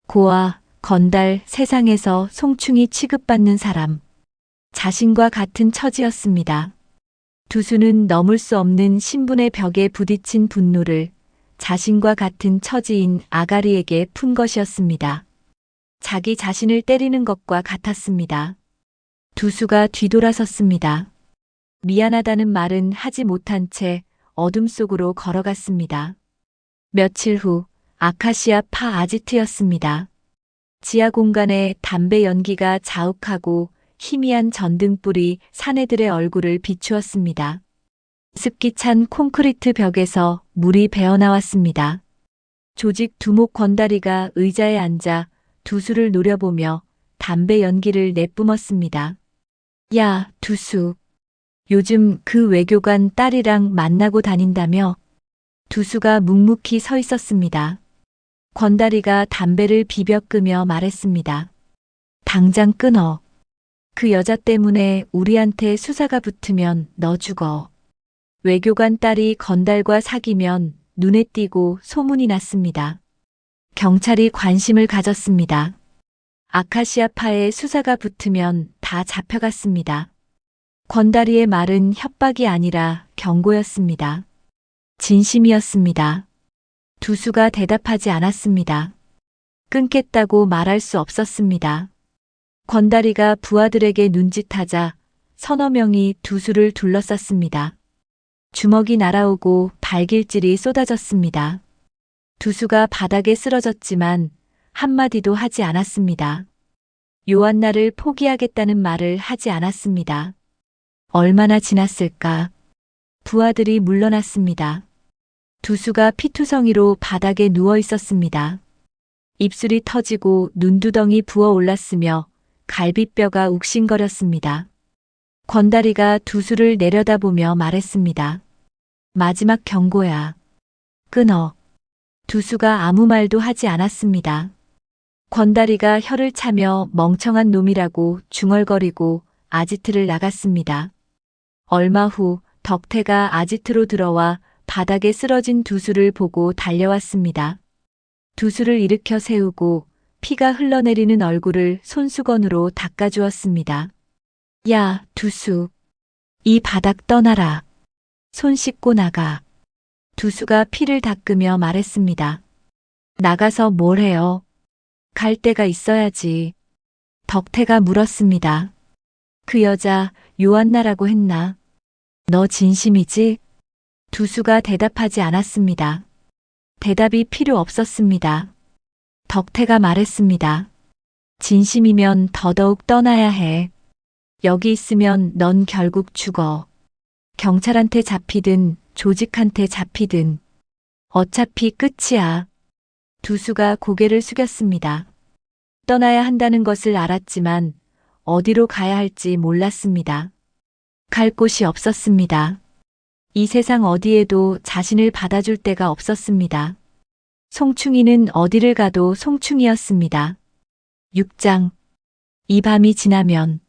고아, 건달, 세상에서 송충이 취급받는 사람. 자신과 같은 처지였습니다. 두수는 넘을 수 없는 신분의 벽에 부딪힌 분노를 자신과 같은 처지인 아가리에게 푼 것이었습니다. 자기 자신을 때리는 것과 같았습니다. 두수가 뒤돌아섰습니다. 미안하다는 말은 하지 못한 채 어둠 속으로 걸어갔습니다. 며칠 후 아카시아 파 아지트였습니다. 지하 공간에 담배 연기가 자욱하고 희미한 전등불이 사내들의 얼굴을 비추었습니다. 습기 찬 콘크리트 벽에서 물이 배어나왔습니다. 조직 두목 건다리가 의자에 앉아 두수를 노려보며 담배 연기를 내뿜었습니다. 야, 두수. 요즘 그 외교관 딸이랑 만나고 다닌다며? 두수가 묵묵히 서 있었습니다. 건다리가 담배를 비벼 끄며 말했습니다. 당장 끊어. 그 여자 때문에 우리한테 수사가 붙으면 너 죽어. 외교관 딸이 건달과 사귀면 눈에 띄고 소문이 났습니다. 경찰이 관심을 가졌습니다. 아카시아파에 수사가 붙으면 다 잡혀갔습니다. 건다리의 말은 협박이 아니라 경고였습니다. 진심이었습니다. 두수가 대답하지 않았습니다. 끊겠다고 말할 수 없었습니다. 건다리가 부하들에게 눈짓하자 서너 명이 두수를 둘러쌌습니다. 주먹이 날아오고 발길질이 쏟아졌습니다. 두수가 바닥에 쓰러졌지만 한마디도 하지 않았습니다. 요한나를 포기하겠다는 말을 하지 않았습니다. 얼마나 지났을까? 부하들이 물러났습니다. 두수가 피투성이로 바닥에 누워 있었습니다. 입술이 터지고 눈두덩이 부어 올랐으며 갈비뼈가 욱신거렸습니다. 건다리가 두수를 내려다보며 말했습니다. 마지막 경고야. 끊어. 두수가 아무 말도 하지 않았습니다. 건다리가 혀를 차며 멍청한 놈이라고 중얼거리고 아지트를 나갔습니다. 얼마 후 덕태가 아지트로 들어와 바닥에 쓰러진 두수를 보고 달려왔습니다. 두수를 일으켜 세우고 피가 흘러내리는 얼굴을 손수건으로 닦아주었습니다. 야, 두수. 이 바닥 떠나라. 손 씻고 나가. 두수가 피를 닦으며 말했습니다. 나가서 뭘 해요? 갈 데가 있어야지. 덕태가 물었습니다. 그 여자 요한나라고 했나? 너 진심이지? 두수가 대답하지 않았습니다. 대답이 필요 없었습니다. 덕태가 말했습니다. 진심이면 더더욱 떠나야 해. 여기 있으면 넌 결국 죽어. 경찰한테 잡히든 조직한테 잡히든 어차피 끝이야. 두수가 고개를 숙였습니다. 떠나야 한다는 것을 알았지만 어디로 가야 할지 몰랐습니다. 갈 곳이 없었습니다. 이 세상 어디에도 자신을 받아줄 데가 없었습니다. 송충이는 어디를 가도 송충이였습니다. 6장. 이 밤이 지나면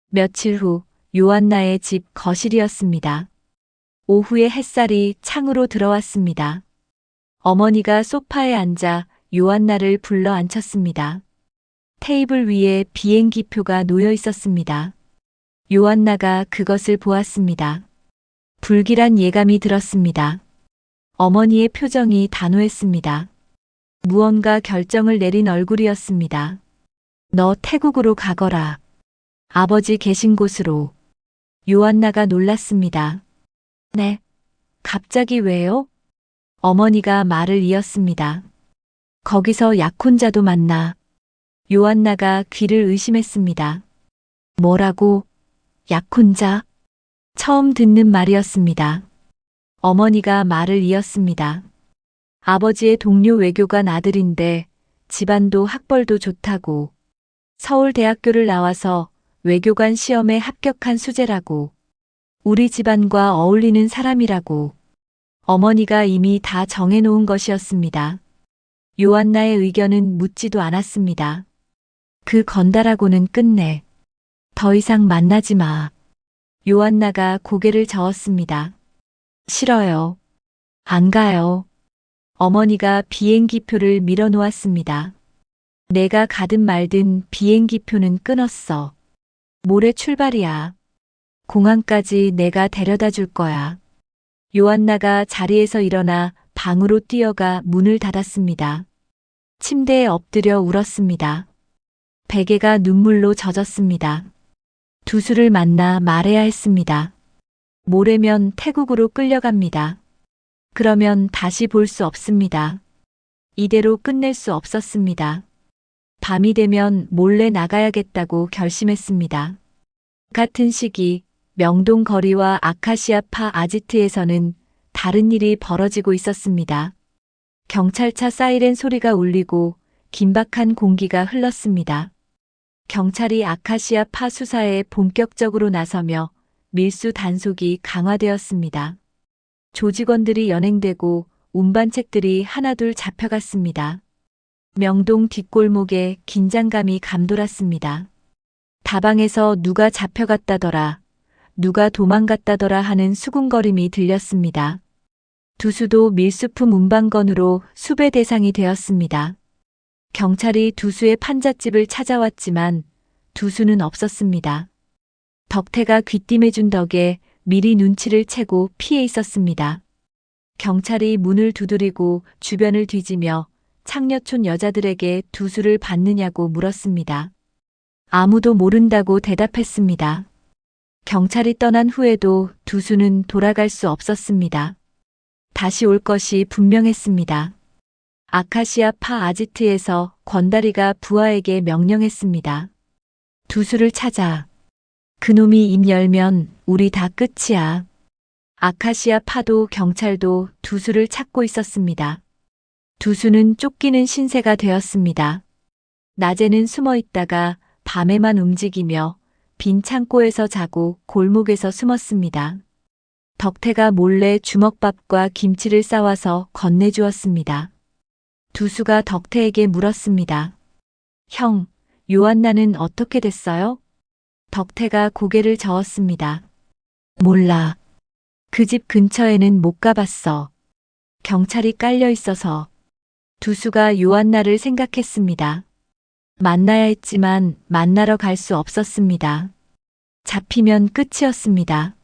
며칠 후 요한나의 집 거실이었습니다. 오후에 햇살이 창으로 들어왔습니다. 어머니가 소파에 앉아 요한나를 불러 앉혔습니다. 테이블 위에 비행기표가 놓여 있었습니다. 요한나가 그것을 보았습니다. 불길한 예감이 들었습니다. 어머니의 표정이 단호했습니다. 무언가 결정을 내린 얼굴이었습니다. 너 태국으로 가거라. 아버지 계신 곳으로. 요한나가 놀랐습니다. 네. 갑자기 왜요? 어머니가 말을 이었습니다. 거기서 약혼자도 만나. 요한나가 귀를 의심했습니다. 뭐라고? 약혼자? 처음 듣는 말이었습니다. 어머니가 말을 이었습니다. 아버지의 동료 외교관 아들인데 집안도 학벌도 좋다고. 서울대학교를 나와서 외교관 시험에 합격한 수재라고. 우리 집안과 어울리는 사람이라고. 어머니가 이미 다 정해놓은 것이었습니다. 요한나의 의견은 묻지도 않았습니다. 그 건달하고는 끝내. 더 이상 만나지 마. 요한나가 고개를 저었습니다. 싫어요. 안 가요. 어머니가 비행기표를 밀어놓았습니다. 내가 가든 말든 비행기표는 끊었어. 모레 출발이야. 공항까지 내가 데려다 줄 거야. 요한나가 자리에서 일어나 방으로 뛰어가 문을 닫았습니다. 침대에 엎드려 울었습니다. 베개가 눈물로 젖었습니다. 두수를 만나 말해야 했습니다. 모레면 태국으로 끌려갑니다. 그러면 다시 볼 수 없습니다. 이대로 끝낼 수 없었습니다. 밤이 되면 몰래 나가야겠다고 결심했습니다. 같은 시기 명동 거리와 아카시아파 아지트에서는 다른 일이 벌어지고 있었습니다. 경찰차 사이렌 소리가 울리고 긴박한 공기가 흘렀습니다. 경찰이 아카시아파 수사에 본격적으로 나서며 밀수 단속이 강화되었습니다. 조직원들이 연행되고 운반책들이 하나둘 잡혀갔습니다. 명동 뒷골목에 긴장감이 감돌았습니다. 다방에서 누가 잡혀갔다더라, 누가 도망갔다더라 하는 수군거림이 들렸습니다. 두수도 밀수품 운반건으로 수배 대상이 되었습니다. 경찰이 두수의 판잣집을 찾아왔지만 두수는 없었습니다. 덕태가 귀띔해준 덕에 미리 눈치를 채고 피해 있었습니다. 경찰이 문을 두드리고 주변을 뒤지며 창녀촌 여자들에게 두수를 받느냐고 물었습니다. 아무도 모른다고 대답했습니다. 경찰이 떠난 후에도 두수는 돌아갈 수 없었습니다. 다시 올 것이 분명했습니다. 아카시아파 아지트에서 권다리가 부하에게 명령했습니다. 두수를 찾아. 그놈이 입 열면 우리 다 끝이야. 아카시아파도 경찰도 두수를 찾고 있었습니다. 두수는 쫓기는 신세가 되었습니다. 낮에는 숨어 있다가 밤에만 움직이며 빈 창고에서 자고 골목에서 숨었습니다. 덕태가 몰래 주먹밥과 김치를 싸와서 건네주었습니다. 두수가 덕태에게 물었습니다. 형, 요한나는 어떻게 됐어요? 덕태가 고개를 저었습니다. 몰라. 그 집 근처에는 못 가봤어. 경찰이 깔려 있어서. 두수가 요한나를 생각했습니다. 만나야 했지만 만나러 갈 수 없었습니다. 잡히면 끝이었습니다.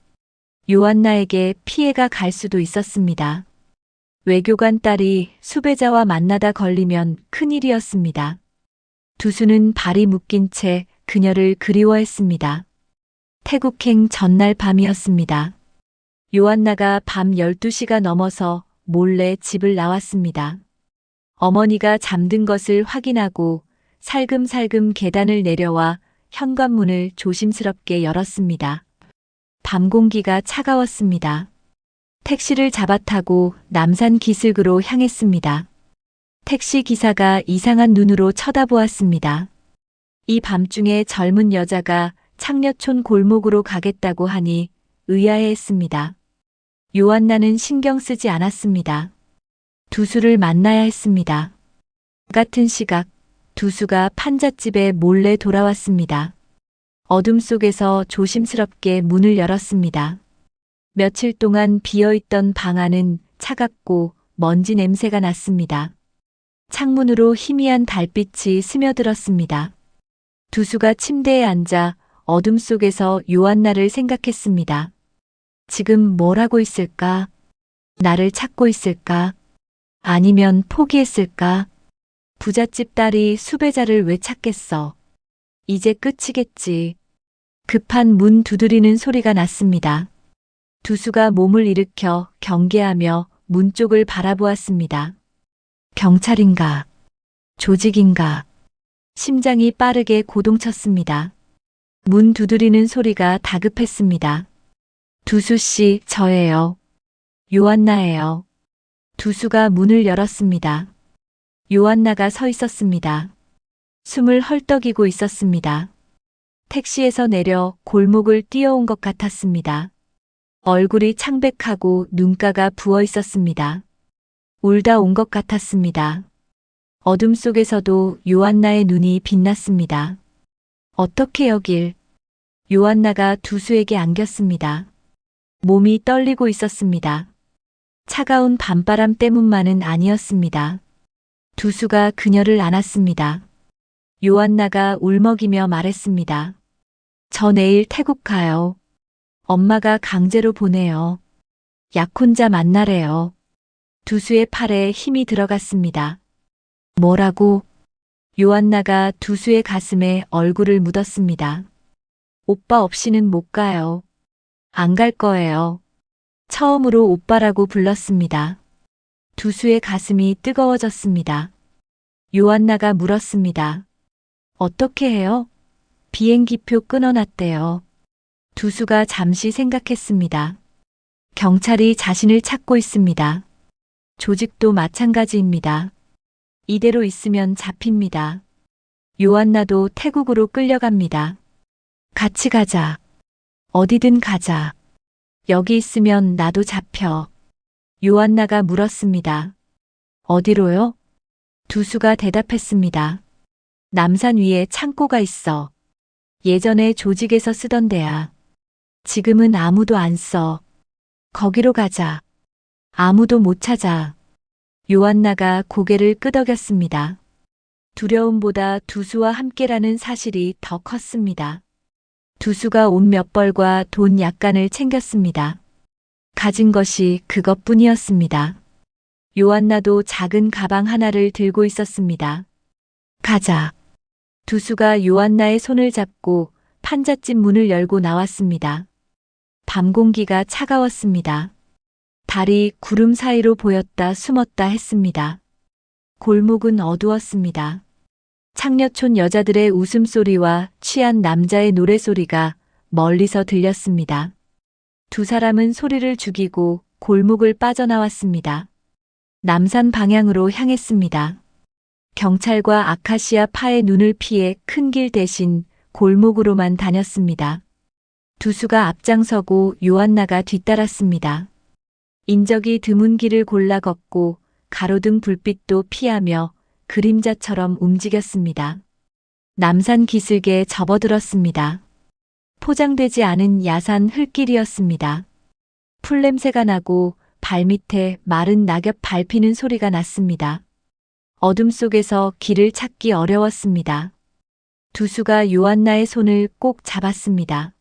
요한나에게 피해가 갈 수도 있었습니다. 외교관 딸이 수배자와 만나다 걸리면 큰일이었습니다. 두수는 발이 묶인 채 그녀를 그리워했습니다. 태국행 전날 밤이었습니다. 요한나가 밤 12시가 넘어서 몰래 집을 나왔습니다. 어머니가 잠든 것을 확인하고 살금살금 계단을 내려와 현관문을 조심스럽게 열었습니다. 밤 공기가 차가웠습니다. 택시를 잡아 타고 남산 기슭으로 향했습니다. 택시 기사가 이상한 눈으로 쳐다보았습니다. 이 밤중에 젊은 여자가 창녀촌 골목으로 가겠다고 하니 의아해했습니다. 요한나는 신경 쓰지 않았습니다. 두수를 만나야 했습니다. 같은 시각 두수가 판잣집에 몰래 돌아왔습니다. 어둠 속에서 조심스럽게 문을 열었습니다. 며칠 동안 비어있던 방 안은 차갑고 먼지 냄새가 났습니다. 창문으로 희미한 달빛이 스며들었습니다. 두수가 침대에 앉아 어둠 속에서 요한나를 생각했습니다. 지금 뭘 하고 있을까? 나를 찾고 있을까? 아니면 포기했을까? 부잣집 딸이 수배자를 왜 찾겠어? 이제 끝이겠지. 급한 문 두드리는 소리가 났습니다. 두수가 몸을 일으켜 경계하며 문 쪽을 바라보았습니다. 경찰인가? 조직인가? 심장이 빠르게 고동쳤습니다. 문 두드리는 소리가 다급했습니다. 두수 씨, 저예요. 요한나예요. 두수가 문을 열었습니다. 요한나가 서 있었습니다. 숨을 헐떡이고 있었습니다. 택시에서 내려 골목을 뛰어온 것 같았습니다. 얼굴이 창백하고 눈가가 부어 있었습니다. 울다 온 것 같았습니다. 어둠 속에서도 요한나의 눈이 빛났습니다. 어떻게 여길? 요한나가 두수에게 안겼습니다. 몸이 떨리고 있었습니다. 차가운 밤바람 때문만은 아니었습니다. 두수가 그녀를 안았습니다. 요한나가 울먹이며 말했습니다. 저 내일 태국 가요. 엄마가 강제로 보내요. 약혼자 만나래요. 두수의 팔에 힘이 들어갔습니다. 뭐라고? 요한나가 두수의 가슴에 얼굴을 묻었습니다. 오빠 없이는 못 가요. 안 갈 거예요. 처음으로 오빠라고 불렀습니다. 두수의 가슴이 뜨거워졌습니다. 요한나가 물었습니다. 어떻게 해요? 비행기표 끊어놨대요. 두수가 잠시 생각했습니다. 경찰이 자신을 찾고 있습니다. 조직도 마찬가지입니다. 이대로 있으면 잡힙니다. 요한나도 태국으로 끌려갑니다. 같이 가자. 어디든 가자. 여기 있으면 나도 잡혀. 요한나가 물었습니다. 어디로요? 두수가 대답했습니다. 남산 위에 창고가 있어. 예전에 조직에서 쓰던 데야. 지금은 아무도 안 써. 거기로 가자. 아무도 못 찾아. 요한나가 고개를 끄덕였습니다. 두려움보다 두수와 함께라는 사실이 더 컸습니다. 두수가 옷 몇 벌과 돈 약간을 챙겼습니다. 가진 것이 그것뿐이었습니다. 요한나도 작은 가방 하나를 들고 있었습니다. 가자. 두수가 요한나의 손을 잡고 판잣집 문을 열고 나왔습니다. 밤 공기가 차가웠습니다. 달이 구름 사이로 보였다 숨었다 했습니다. 골목은 어두웠습니다. 창녀촌 여자들의 웃음소리와 취한 남자의 노래소리가 멀리서 들렸습니다. 두 사람은 소리를 죽이고 골목을 빠져나왔습니다. 남산 방향으로 향했습니다. 경찰과 아카시아 파의 눈을 피해 큰 길 대신 골목으로만 다녔습니다. 두수가 앞장서고 요한나가 뒤따랐습니다. 인적이 드문 길을 골라 걷고 가로등 불빛도 피하며 그림자처럼 움직였습니다. 남산 기슭에 접어들었습니다. 포장되지 않은 야산 흙길이었습니다. 풀냄새가 나고 발밑에 마른 낙엽 밟히는 소리가 났습니다. 어둠 속에서 길을 찾기 어려웠습니다. 두수가 요한나의 손을 꼭 잡았습니다.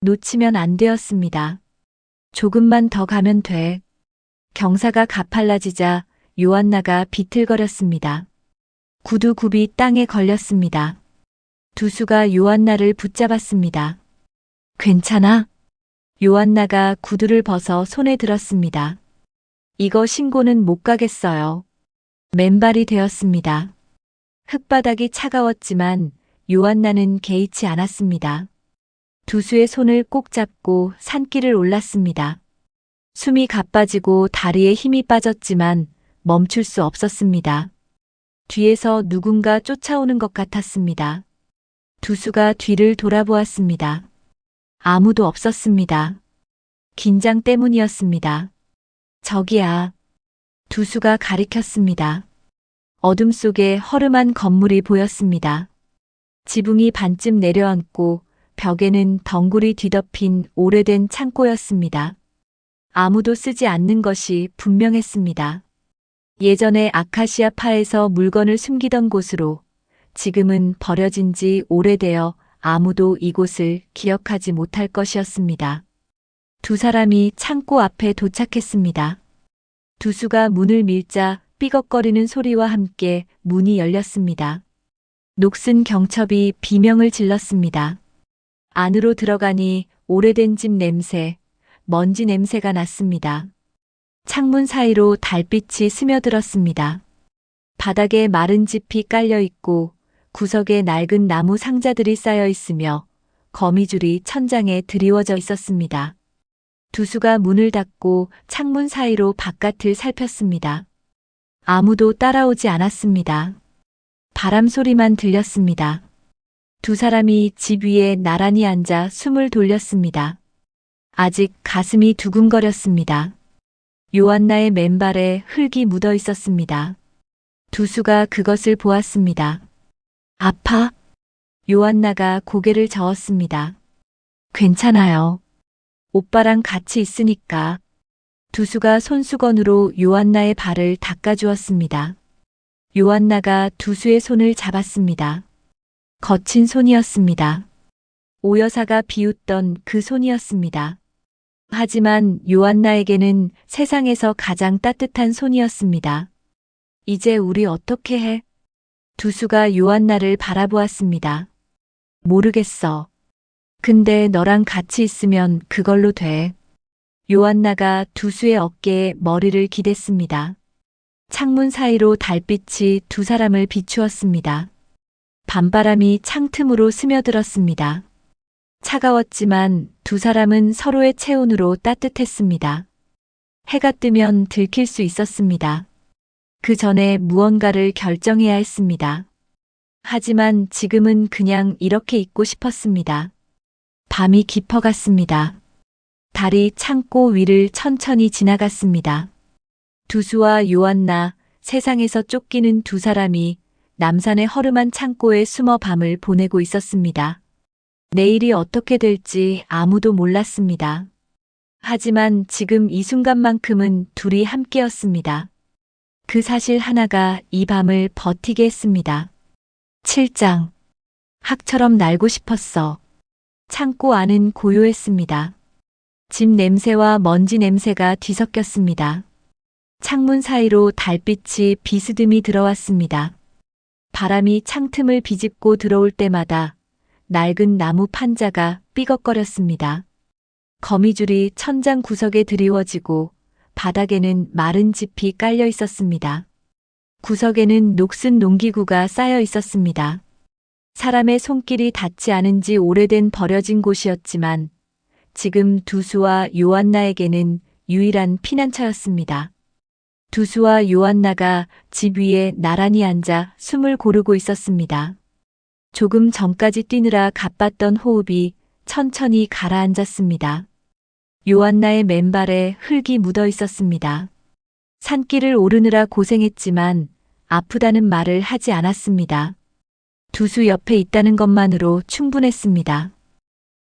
놓치면 안 되었습니다. 조금만 더 가면 돼. 경사가 가팔라지자 요한나가 비틀거렸습니다. 구두굽이 땅에 걸렸습니다. 두수가 요한나를 붙잡았습니다. 괜찮아? 요한나가 구두를 벗어 손에 들었습니다. 이거 신고는 못 가겠어요. 맨발이 되었습니다. 흙바닥이 차가웠지만 요한나는 개의치 않았습니다. 두수의 손을 꼭 잡고 산길을 올랐습니다. 숨이 가빠지고 다리에 힘이 빠졌지만 멈출 수 없었습니다. 뒤에서 누군가 쫓아오는 것 같았습니다. 두수가 뒤를 돌아보았습니다. 아무도 없었습니다. 긴장 때문이었습니다. 저기야. 두수가 가리켰습니다. 어둠 속에 허름한 건물이 보였습니다. 지붕이 반쯤 내려앉고 벽에는 덩굴이 뒤덮인 오래된 창고였습니다. 아무도 쓰지 않는 것이 분명했습니다. 예전에 아카시아 파에서 물건을 숨기던 곳으로 지금은 버려진 지 오래되어 아무도 이곳을 기억하지 못할 것이었습니다. 두 사람이 창고 앞에 도착했습니다. 두수가 문을 밀자 삐걱거리는 소리와 함께 문이 열렸습니다. 녹슨 경첩이 비명을 질렀습니다. 안으로 들어가니 오래된 집 냄새, 먼지 냄새가 났습니다. 창문 사이로 달빛이 스며들었습니다. 바닥에 마른 짚이 깔려 있고 구석에 낡은 나무 상자들이 쌓여 있으며 거미줄이 천장에 드리워져 있었습니다. 두수가 문을 닫고 창문 사이로 바깥을 살폈습니다. 아무도 따라오지 않았습니다. 바람 소리만 들렸습니다. 두 사람이 집 위에 나란히 앉아 숨을 돌렸습니다. 아직 가슴이 두근거렸습니다. 요한나의 맨발에 흙이 묻어 있었습니다. 두수가 그것을 보았습니다. 아파? 요한나가 고개를 저었습니다. 괜찮아요. 오빠랑 같이 있으니까. 두수가 손수건으로 요한나의 발을 닦아주었습니다. 요한나가 두수의 손을 잡았습니다. 거친 손이었습니다. 오여사가 비웃던 그 손이었습니다. 하지만 요한나에게는 세상에서 가장 따뜻한 손이었습니다. 이제 우리 어떻게 해? 두수가 요한나를 바라보았습니다. 모르겠어. 근데 너랑 같이 있으면 그걸로 돼. 요한나가 두수의 어깨에 머리를 기댔습니다. 창문 사이로 달빛이 두 사람을 비추었습니다. 밤바람이 창틈으로 스며들었습니다. 차가웠지만 두 사람은 서로의 체온으로 따뜻했습니다. 해가 뜨면 들킬 수 있었습니다. 그 전에 무언가를 결정해야 했습니다. 하지만 지금은 그냥 이렇게 있고 싶었습니다. 밤이 깊어갔습니다. 달이 창고 위를 천천히 지나갔습니다. 두수와 요한나, 세상에서 쫓기는 두 사람이 남산의 허름한 창고에 숨어 밤을 보내고 있었습니다. 내일이 어떻게 될지 아무도 몰랐습니다. 하지만 지금 이 순간만큼은 둘이 함께였습니다. 그 사실 하나가 이 밤을 버티게 했습니다. 7장. 학처럼 날고 싶었어. 창고 안은 고요했습니다. 집 냄새와 먼지 냄새가 뒤섞였습니다. 창문 사이로 달빛이 비스듬히 들어왔습니다. 바람이 창틈을 비집고 들어올 때마다 낡은 나무 판자가 삐걱거렸습니다. 거미줄이 천장 구석에 드리워지고 바닥에는 마른 짚이 깔려 있었습니다. 구석에는 녹슨 농기구가 쌓여 있었습니다. 사람의 손길이 닿지 않은 지 오래된 버려진 곳이었지만 지금 두수와 요한나에게는 유일한 피난처였습니다. 두수와 요한나가 집 위에 나란히 앉아 숨을 고르고 있었습니다. 조금 전까지 뛰느라 가빴던 호흡이 천천히 가라앉았습니다. 요한나의 맨발에 흙이 묻어 있었습니다. 산길을 오르느라 고생했지만 아프다는 말을 하지 않았습니다. 두수 옆에 있다는 것만으로 충분했습니다.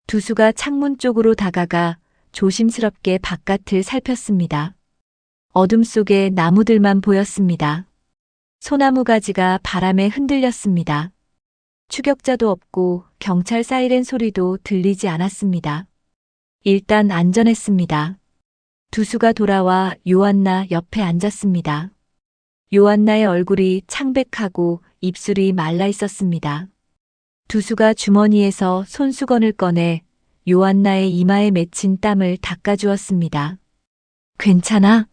두수가 창문 쪽으로 다가가 조심스럽게 바깥을 살폈습니다. 어둠 속에 나무들만 보였습니다. 소나무 가지가 바람에 흔들렸습니다. 추격자도 없고 경찰 사이렌 소리도 들리지 않았습니다. 일단 안전했습니다. 두수가 돌아와 요한나 옆에 앉았습니다. 요한나의 얼굴이 창백하고 입술이 말라 있었습니다. 두수가 주머니에서 손수건을 꺼내 요한나의 이마에 맺힌 땀을 닦아주었습니다. 괜찮아?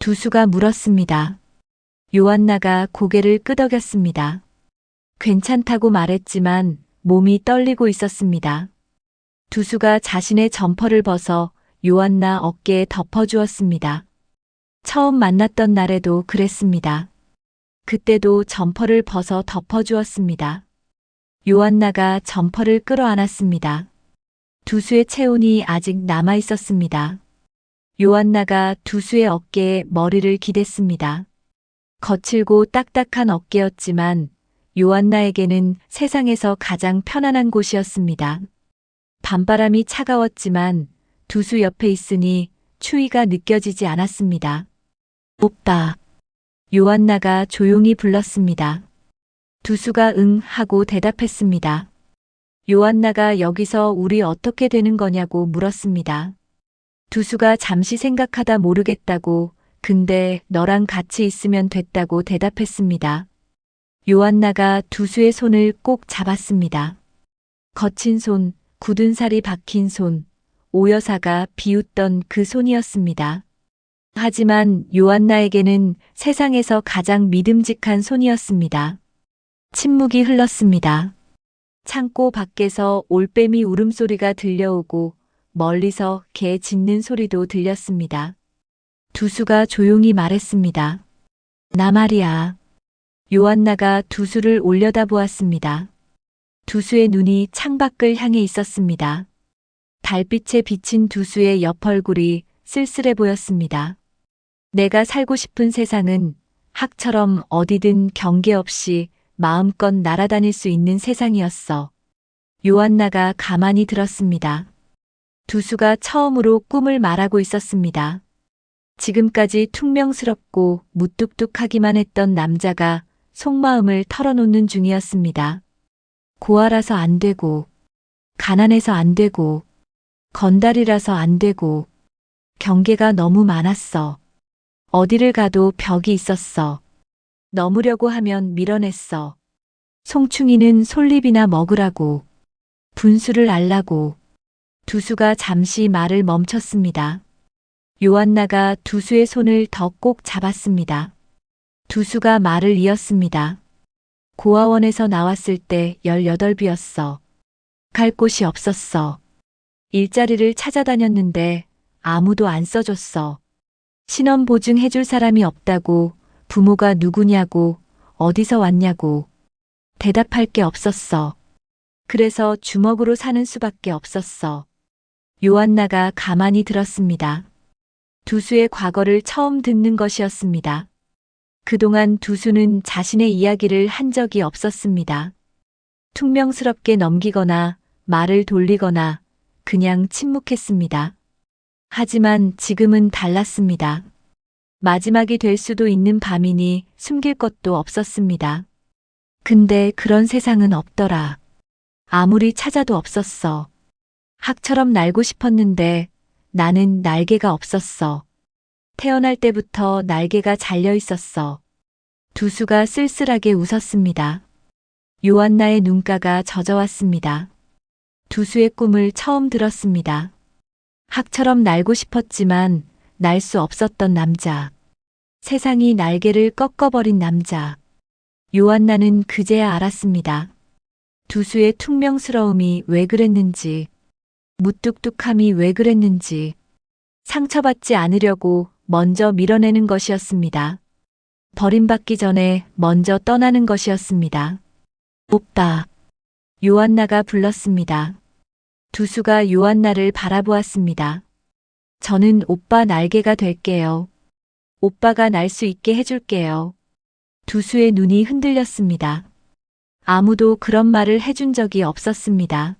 두수가 물었습니다. 요한나가 고개를 끄덕였습니다. 괜찮다고 말했지만 몸이 떨리고 있었습니다. 두수가 자신의 점퍼를 벗어 요한나 어깨에 덮어주었습니다. 처음 만났던 날에도 그랬습니다. 그때도 점퍼를 벗어 덮어주었습니다. 요한나가 점퍼를 끌어안았습니다. 두수의 체온이 아직 남아 있었습니다. 요한나가 두수의 어깨에 머리를 기댔습니다. 거칠고 딱딱한 어깨였지만 요한나에게는 세상에서 가장 편안한 곳이었습니다. 밤바람이 차가웠지만 두수 옆에 있으니 추위가 느껴지지 않았습니다. 오빠. 요한나가 조용히 불렀습니다. 두수가 응 하고 대답했습니다. 요한나가 여기서 우리 어떻게 되는 거냐고 물었습니다. 두수가 잠시 생각하다 모르겠다고, 근데 너랑 같이 있으면 됐다고 대답했습니다. 요한나가 두수의 손을 꼭 잡았습니다. 거친 손, 굳은 살이 박힌 손, 오여사가 비웃던 그 손이었습니다. 하지만 요한나에게는 세상에서 가장 믿음직한 손이었습니다. 침묵이 흘렀습니다. 창고 밖에서 올빼미 울음소리가 들려오고 멀리서 개 짖는 소리도 들렸습니다. 두수가 조용히 말했습니다. 나 말이야. 요한나가 두수를 올려다보았습니다. 두수의 눈이 창밖을 향해 있었습니다. 달빛에 비친 두수의 옆 얼굴이 쓸쓸해 보였습니다. 내가 살고 싶은 세상은 학처럼 어디든 경계 없이 마음껏 날아다닐 수 있는 세상이었어. 요한나가 가만히 들었습니다. 두수가 처음으로 꿈을 말하고 있었습니다. 지금까지 퉁명스럽고 무뚝뚝하기만 했던 남자가 속마음을 털어놓는 중이었습니다. 고아라서 안 되고, 가난해서 안 되고, 건달이라서 안 되고, 경계가 너무 많았어. 어디를 가도 벽이 있었어. 넘으려고 하면 밀어냈어. 송충이는 솔잎이나 먹으라고, 분수를 알라고. 두수가 잠시 말을 멈췄습니다. 요한나가 두수의 손을 더 꼭 잡았습니다. 두수가 말을 이었습니다. 고아원에서 나왔을 때 18이었어. 갈 곳이 없었어. 일자리를 찾아다녔는데 아무도 안 써줬어. 신원 보증해줄 사람이 없다고, 부모가 누구냐고, 어디서 왔냐고. 대답할 게 없었어. 그래서 주먹으로 사는 수밖에 없었어. 요한나가 가만히 들었습니다. 두수의 과거를 처음 듣는 것이었습니다. 그동안 두수는 자신의 이야기를 한 적이 없었습니다. 퉁명스럽게 넘기거나 말을 돌리거나 그냥 침묵했습니다. 하지만 지금은 달랐습니다. 마지막이 될 수도 있는 밤이니 숨길 것도 없었습니다. 근데 그런 세상은 없더라. 아무리 찾아도 없었어. 학처럼 날고 싶었는데 나는 날개가 없었어. 태어날 때부터 날개가 잘려 있었어. 두수가 쓸쓸하게 웃었습니다. 요한나의 눈가가 젖어왔습니다. 두수의 꿈을 처음 들었습니다. 학처럼 날고 싶었지만 날 수 없었던 남자. 세상이 날개를 꺾어버린 남자. 요한나는 그제야 알았습니다. 두수의 퉁명스러움이 왜 그랬는지, 무뚝뚝함이 왜 그랬는지, 상처받지 않으려고 먼저 밀어내는 것이었습니다. 버림받기 전에 먼저 떠나는 것이었습니다. 오빠. 요한나가 불렀습니다. 두수가 요한나를 바라보았습니다. 저는 오빠 날개가 될게요. 오빠가 날 수 있게 해줄게요. 두수의 눈이 흔들렸습니다. 아무도 그런 말을 해준 적이 없었습니다.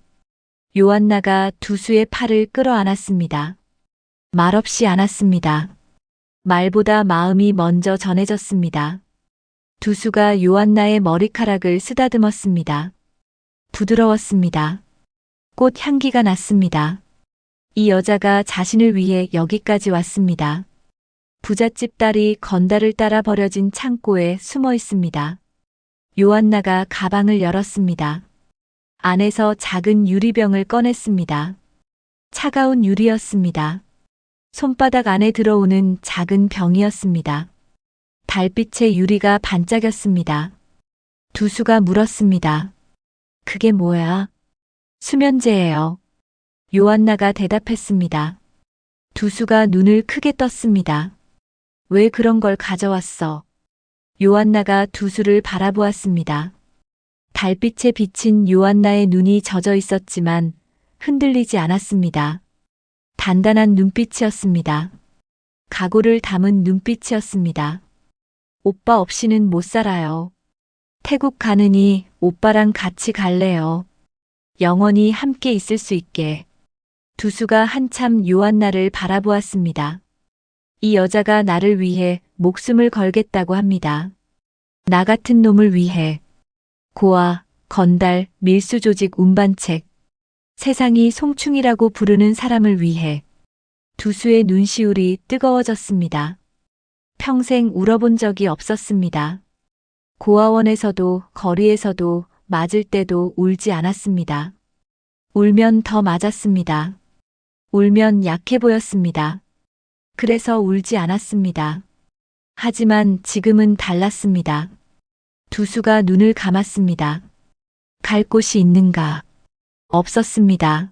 요한나가 두수의 팔을 끌어안았습니다. 말없이 안았습니다. 말보다 마음이 먼저 전해졌습니다. 두수가 요한나의 머리카락을 쓰다듬었습니다. 부드러웠습니다. 꽃 향기가 났습니다. 이 여자가 자신을 위해 여기까지 왔습니다. 부잣집 딸이 건달을 따라 버려진 창고에 숨어 있습니다. 요한나가 가방을 열었습니다. 안에서 작은 유리병을 꺼냈습니다. 차가운 유리였습니다. 손바닥 안에 들어오는 작은 병이었습니다. 달빛에 유리가 반짝였습니다. 두수가 물었습니다. 그게 뭐야? 수면제예요. 요한나가 대답했습니다. 두수가 눈을 크게 떴습니다. 왜 그런 걸 가져왔어? 요한나가 두수를 바라보았습니다. 달빛에 비친 요한나의 눈이 젖어 있었지만 흔들리지 않았습니다. 단단한 눈빛이었습니다. 각오를 담은 눈빛이었습니다. 오빠 없이는 못 살아요. 태국 가느니 오빠랑 같이 갈래요. 영원히 함께 있을 수 있게. 두수가 한참 요한나를 바라보았습니다. 이 여자가 나를 위해 목숨을 걸겠다고 합니다. 나 같은 놈을 위해. 고아, 건달, 밀수조직 운반책. 세상이 송충이라고 부르는 사람을 위해. 두수의 눈시울이 뜨거워졌습니다. 평생 울어본 적이 없었습니다. 고아원에서도 거리에서도 맞을 때도 울지 않았습니다. 울면 더 맞았습니다. 울면 약해 보였습니다. 그래서 울지 않았습니다. 하지만 지금은 달랐습니다. 두수가 눈을 감았습니다. 갈 곳이 있는가? 없었습니다.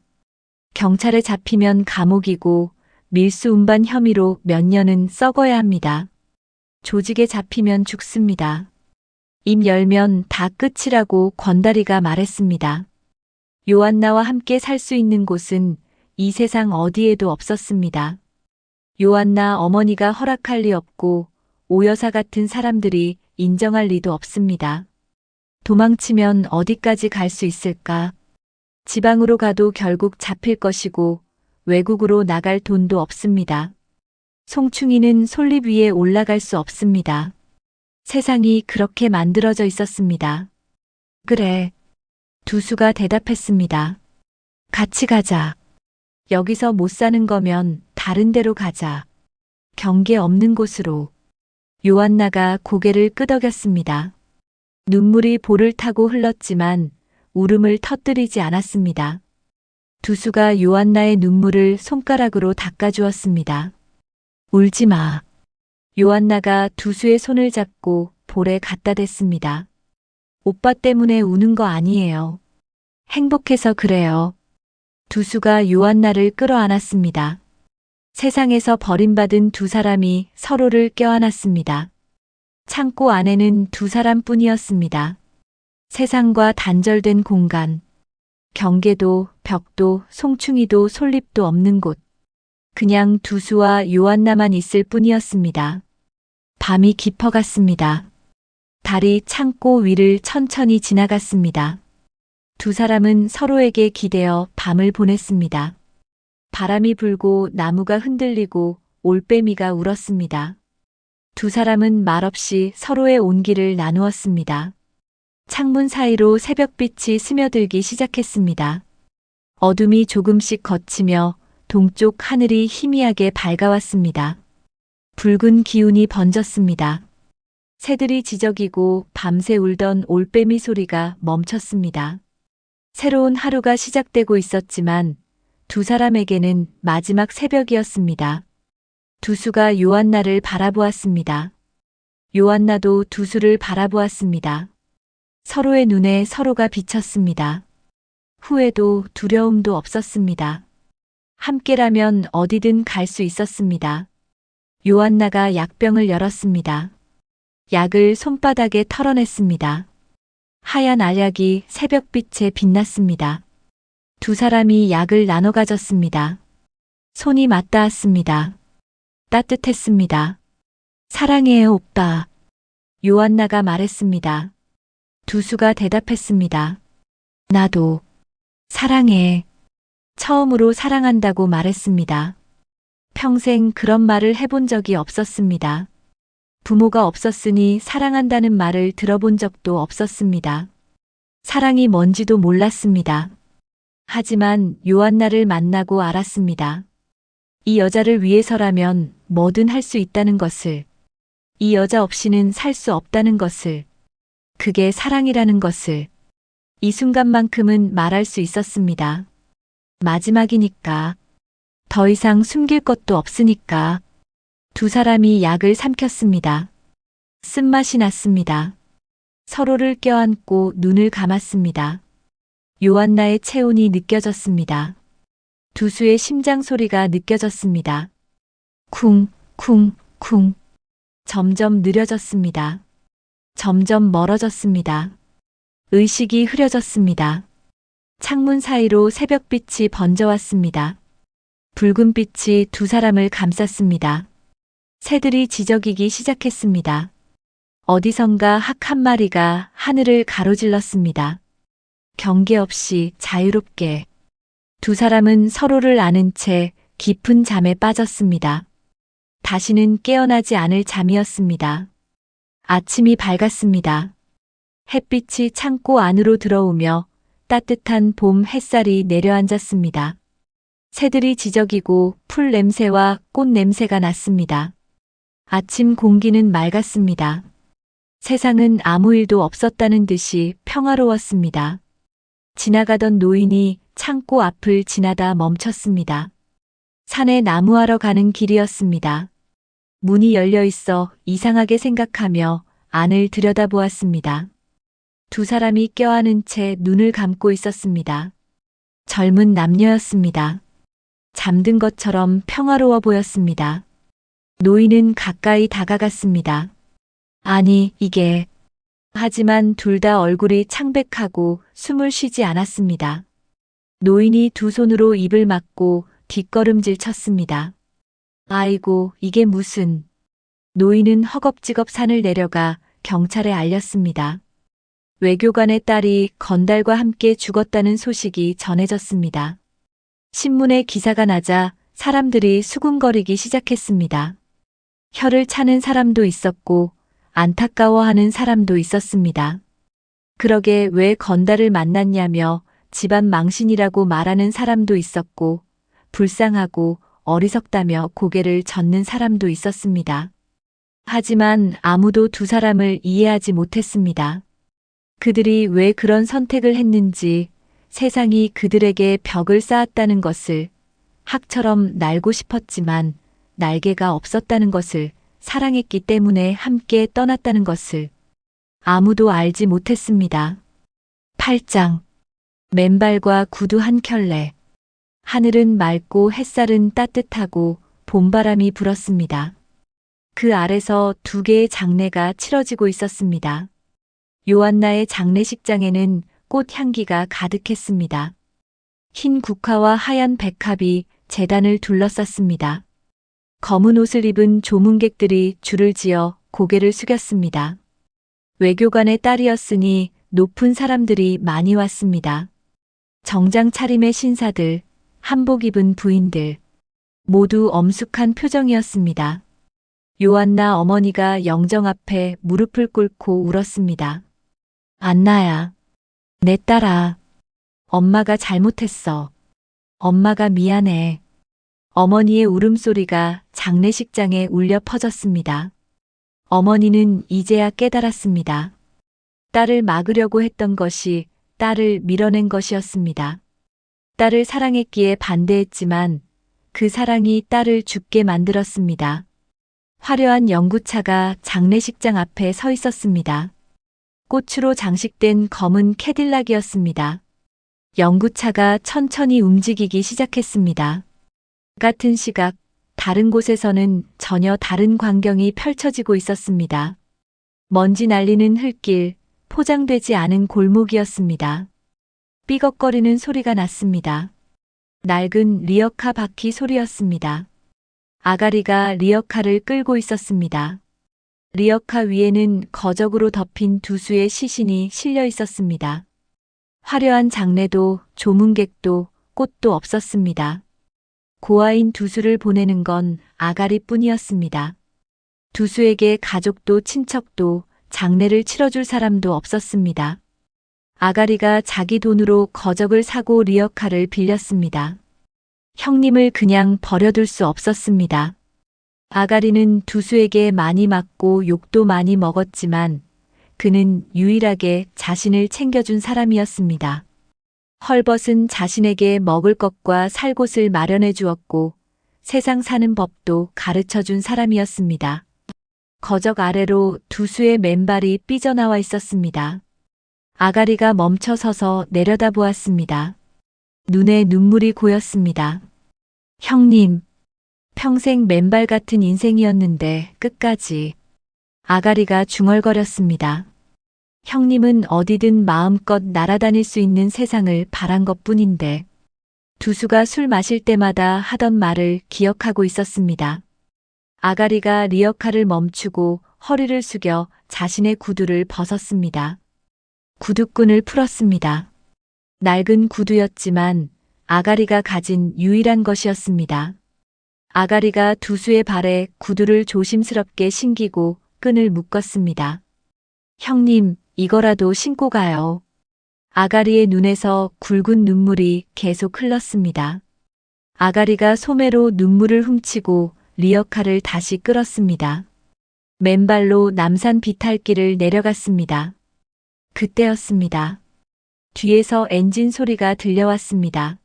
경찰에 잡히면 감옥이고 밀수운반 혐의로 몇 년은 썩어야 합니다. 조직에 잡히면 죽습니다. 입 열면 다 끝이라고 권다리가 말했습니다. 요한나와 함께 살 수 있는 곳은 이 세상 어디에도 없었습니다. 요한나 어머니가 허락할 리 없고 오여사 같은 사람들이 인정할 리도 없습니다. 도망치면 어디까지 갈 수 있을까? 지방으로 가도 결국 잡힐 것이고 외국으로 나갈 돈도 없습니다. 송충이는 솔잎 위에 올라갈 수 없습니다. 세상이 그렇게 만들어져 있었습니다. 그래. 두수가 대답했습니다. 같이 가자. 여기서 못 사는 거면 다른 데로 가자. 경계 없는 곳으로. 요한나가 고개를 끄덕였습니다. 눈물이 볼을 타고 흘렀지만 울음을 터뜨리지 않았습니다. 두수가 요한나의 눈물을 손가락으로 닦아주었습니다. 울지 마. 요한나가 두수의 손을 잡고 볼에 갖다 댔습니다. 오빠 때문에 우는 거 아니에요. 행복해서 그래요. 두수가 요한나를 끌어안았습니다. 세상에서 버림받은 두 사람이 서로를 껴안았습니다. 창고 안에는 두 사람뿐이었습니다. 세상과 단절된 공간. 경계도 벽도 송충이도 솔잎도 없는 곳. 그냥 두수와 요한나만 있을 뿐이었습니다. 밤이 깊어갔습니다. 달이 창고 위를 천천히 지나갔습니다. 두 사람은 서로에게 기대어 밤을 보냈습니다. 바람이 불고 나무가 흔들리고 올빼미가 울었습니다. 두 사람은 말없이 서로의 온기를 나누었습니다. 창문 사이로 새벽빛이 스며들기 시작했습니다. 어둠이 조금씩 걷히며 동쪽 하늘이 희미하게 밝아왔습니다. 붉은 기운이 번졌습니다. 새들이 지저귀고 밤새 울던 올빼미 소리가 멈췄습니다. 새로운 하루가 시작되고 있었지만 두 사람에게는 마지막 새벽이었습니다. 두수가 요한나를 바라보았습니다. 요한나도 두수를 바라보았습니다. 서로의 눈에 서로가 비쳤습니다. 후회도 두려움도 없었습니다. 함께라면 어디든 갈 수 있었습니다. 요한나가 약병을 열었습니다. 약을 손바닥에 털어냈습니다. 하얀 알약이 새벽빛에 빛났습니다. 두 사람이 약을 나눠 가졌습니다. 손이 맞닿았습니다. 따뜻했습니다. 사랑해요, 오빠. 요한나가 말했습니다. 두수가 대답했습니다. 나도 사랑해. 처음으로 사랑한다고 말했습니다. 평생 그런 말을 해본 적이 없었습니다. 부모가 없었으니 사랑한다는 말을 들어본 적도 없었습니다. 사랑이 뭔지도 몰랐습니다. 하지만 요한나를 만나고 알았습니다. 이 여자를 위해서라면 뭐든 할 수 있다는 것을, 이 여자 없이는 살 수 없다는 것을, 그게 사랑이라는 것을, 이 순간만큼은 말할 수 있었습니다. 마지막이니까. 더 이상 숨길 것도 없으니까. 두 사람이 약을 삼켰습니다. 쓴맛이 났습니다. 서로를 껴안고 눈을 감았습니다. 요한나의 체온이 느껴졌습니다. 두수의 심장 소리가 느껴졌습니다. 쿵, 쿵, 쿵. 점점 느려졌습니다. 점점 멀어졌습니다. 의식이 흐려졌습니다. 창문 사이로 새벽빛이 번져왔습니다. 붉은 빛이 두 사람을 감쌌습니다. 새들이 지저귀기 시작했습니다. 어디선가 학 한 마리가 하늘을 가로질렀습니다. 경계 없이 자유롭게. 두 사람은 서로를 아는 채 깊은 잠에 빠졌습니다. 다시는 깨어나지 않을 잠이었습니다. 아침이 밝았습니다. 햇빛이 창고 안으로 들어오며 따뜻한 봄 햇살이 내려앉았습니다. 새들이 지저귀고 풀 냄새와 꽃 냄새가 났습니다. 아침 공기는 맑았습니다. 세상은 아무 일도 없었다는 듯이 평화로웠습니다. 지나가던 노인이 창고 앞을 지나다 멈췄습니다. 산에 나무하러 가는 길이었습니다. 문이 열려 있어 이상하게 생각하며 안을 들여다보았습니다. 두 사람이 껴안은 채 눈을 감고 있었습니다. 젊은 남녀였습니다. 잠든 것처럼 평화로워 보였습니다. 노인은 가까이 다가갔습니다. 아니, 이게... 하지만 둘 다 얼굴이 창백하고 숨을 쉬지 않았습니다. 노인이 두 손으로 입을 막고 뒷걸음질 쳤습니다. 아이고, 이게 무슨... 노인은 허겁지겁 산을 내려가 경찰에 알렸습니다. 외교관의 딸이 건달과 함께 죽었다는 소식이 전해졌습니다. 신문에 기사가 나자 사람들이 수군거리기 시작했습니다. 혀를 차는 사람도 있었고 안타까워하는 사람도 있었습니다. 그러게 왜 건달을 만났냐며 집안 망신이라고 말하는 사람도 있었고 불쌍하고 어리석다며 고개를 젓는 사람도 있었습니다. 하지만 아무도 두 사람을 이해하지 못했습니다. 그들이 왜 그런 선택을 했는지, 세상이 그들에게 벽을 쌓았다는 것을, 학처럼 날고 싶었지만 날개가 없었다는 것을, 사랑했기 때문에 함께 떠났다는 것을 아무도 알지 못했습니다. 8장. 맨발과 구두 한 켤레. 하늘은 맑고 햇살은 따뜻하고 봄바람이 불었습니다. 그 아래서 두 개의 장례가 치러지고 있었습니다. 요한나의 장례식장에는 꽃 향기가 가득했습니다. 흰 국화와 하얀 백합이 제단을 둘러쌌습니다. 검은 옷을 입은 조문객들이 줄을 지어 고개를 숙였습니다. 외교관의 딸이었으니 높은 사람들이 많이 왔습니다. 정장 차림의 신사들, 한복 입은 부인들, 모두 엄숙한 표정이었습니다. 요한나 어머니가 영정 앞에 무릎을 꿇고 울었습니다. 안나야, 내 딸아, 엄마가 잘못했어. 엄마가 미안해. 어머니의 울음소리가 장례식장에 울려 퍼졌습니다. 어머니는 이제야 깨달았습니다. 딸을 막으려고 했던 것이 딸을 밀어낸 것이었습니다. 딸을 사랑했기에 반대했지만 그 사랑이 딸을 죽게 만들었습니다. 화려한 연구차가 장례식장 앞에 서 있었습니다. 꽃으로 장식된 검은 캐딜락이었습니다. 연구차가 천천히 움직이기 시작했습니다. 같은 시각, 다른 곳에서는 전혀 다른 광경이 펼쳐지고 있었습니다. 먼지 날리는 흙길, 포장되지 않은 골목이었습니다. 삐걱거리는 소리가 났습니다. 낡은 리어카 바퀴 소리였습니다. 아가리가 리어카를 끌고 있었습니다. 리어카 위에는 거적으로 덮인 두 수의 시신이 실려 있었습니다. 화려한 장례도 조문객도 꽃도 없었습니다. 고아인 두 수를 보내는 건 아가리뿐이었습니다. 두 수에게 가족도 친척도 장례를 치러줄 사람도 없었습니다. 아가리가 자기 돈으로 거적을 사고 리어카를 빌렸습니다. 형님을 그냥 버려둘 수 없었습니다. 아가리는 두 수에게 많이 맞고 욕도 많이 먹었지만 그는 유일하게 자신을 챙겨준 사람이었습니다. 헐벗은 자신에게 먹을 것과 살 곳을 마련해 주었고 세상 사는 법도 가르쳐 준 사람이었습니다. 거적 아래로 두 수의 맨발이 삐져나와 있었습니다. 아가리가 멈춰 서서 내려다보았습니다. 눈에 눈물이 고였습니다. 형님, 평생 맨발 같은 인생이었는데 끝까지. 아가리가 중얼거렸습니다. 형님은 어디든 마음껏 날아다닐 수 있는 세상을 바란 것뿐인데. 두수가 술 마실 때마다 하던 말을 기억하고 있었습니다. 아가리가 리어카를 멈추고 허리를 숙여 자신의 구두를 벗었습니다. 구두끈을 풀었습니다. 낡은 구두였지만 아가리가 가진 유일한 것이었습니다. 아가리가 두수의 발에 구두를 조심스럽게 신기고 끈을 묶었습니다. 형님, 이거라도 신고 가요. 아가리의 눈에서 굵은 눈물이 계속 흘렀습니다. 아가리가 소매로 눈물을 훔치고 리어카를 다시 끌었습니다. 맨발로 남산 비탈길을 내려갔습니다. 그때였습니다. 뒤에서 엔진 소리가 들려왔습니다.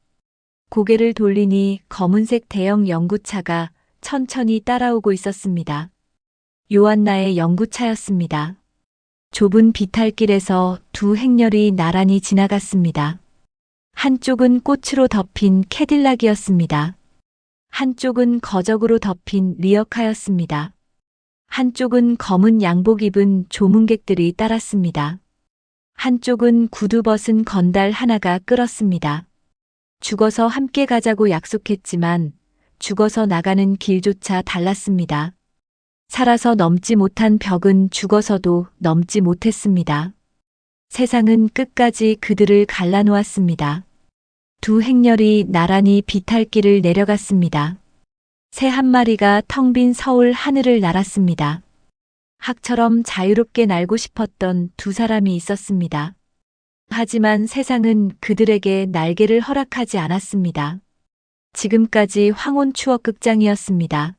고개를 돌리니 검은색 대형 연구차가 천천히 따라오고 있었습니다. 요한나의 연구차였습니다. 좁은 비탈길에서 두 행렬이 나란히 지나갔습니다. 한쪽은 꽃으로 덮인 캐딜락이었습니다. 한쪽은 거적으로 덮인 리어카였습니다. 한쪽은 검은 양복 입은 조문객들이 따랐습니다. 한쪽은 구두 벗은 건달 하나가 끌었습니다. 죽어서 함께 가자고 약속했지만 죽어서 나가는 길조차 달랐습니다. 살아서 넘지 못한 벽은 죽어서도 넘지 못했습니다. 세상은 끝까지 그들을 갈라놓았습니다. 두 행렬이 나란히 비탈길을 내려갔습니다. 새 한 마리가 텅 빈 서울 하늘을 날았습니다. 학처럼 자유롭게 날고 싶었던 두 사람이 있었습니다. 하지만 세상은 그들에게 날개를 허락하지 않았습니다. 지금까지 황혼 추억 극장이었습니다.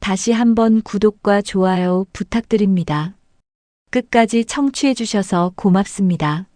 다시 한번 구독과 좋아요 부탁드립니다. 끝까지 청취해 주셔서 고맙습니다.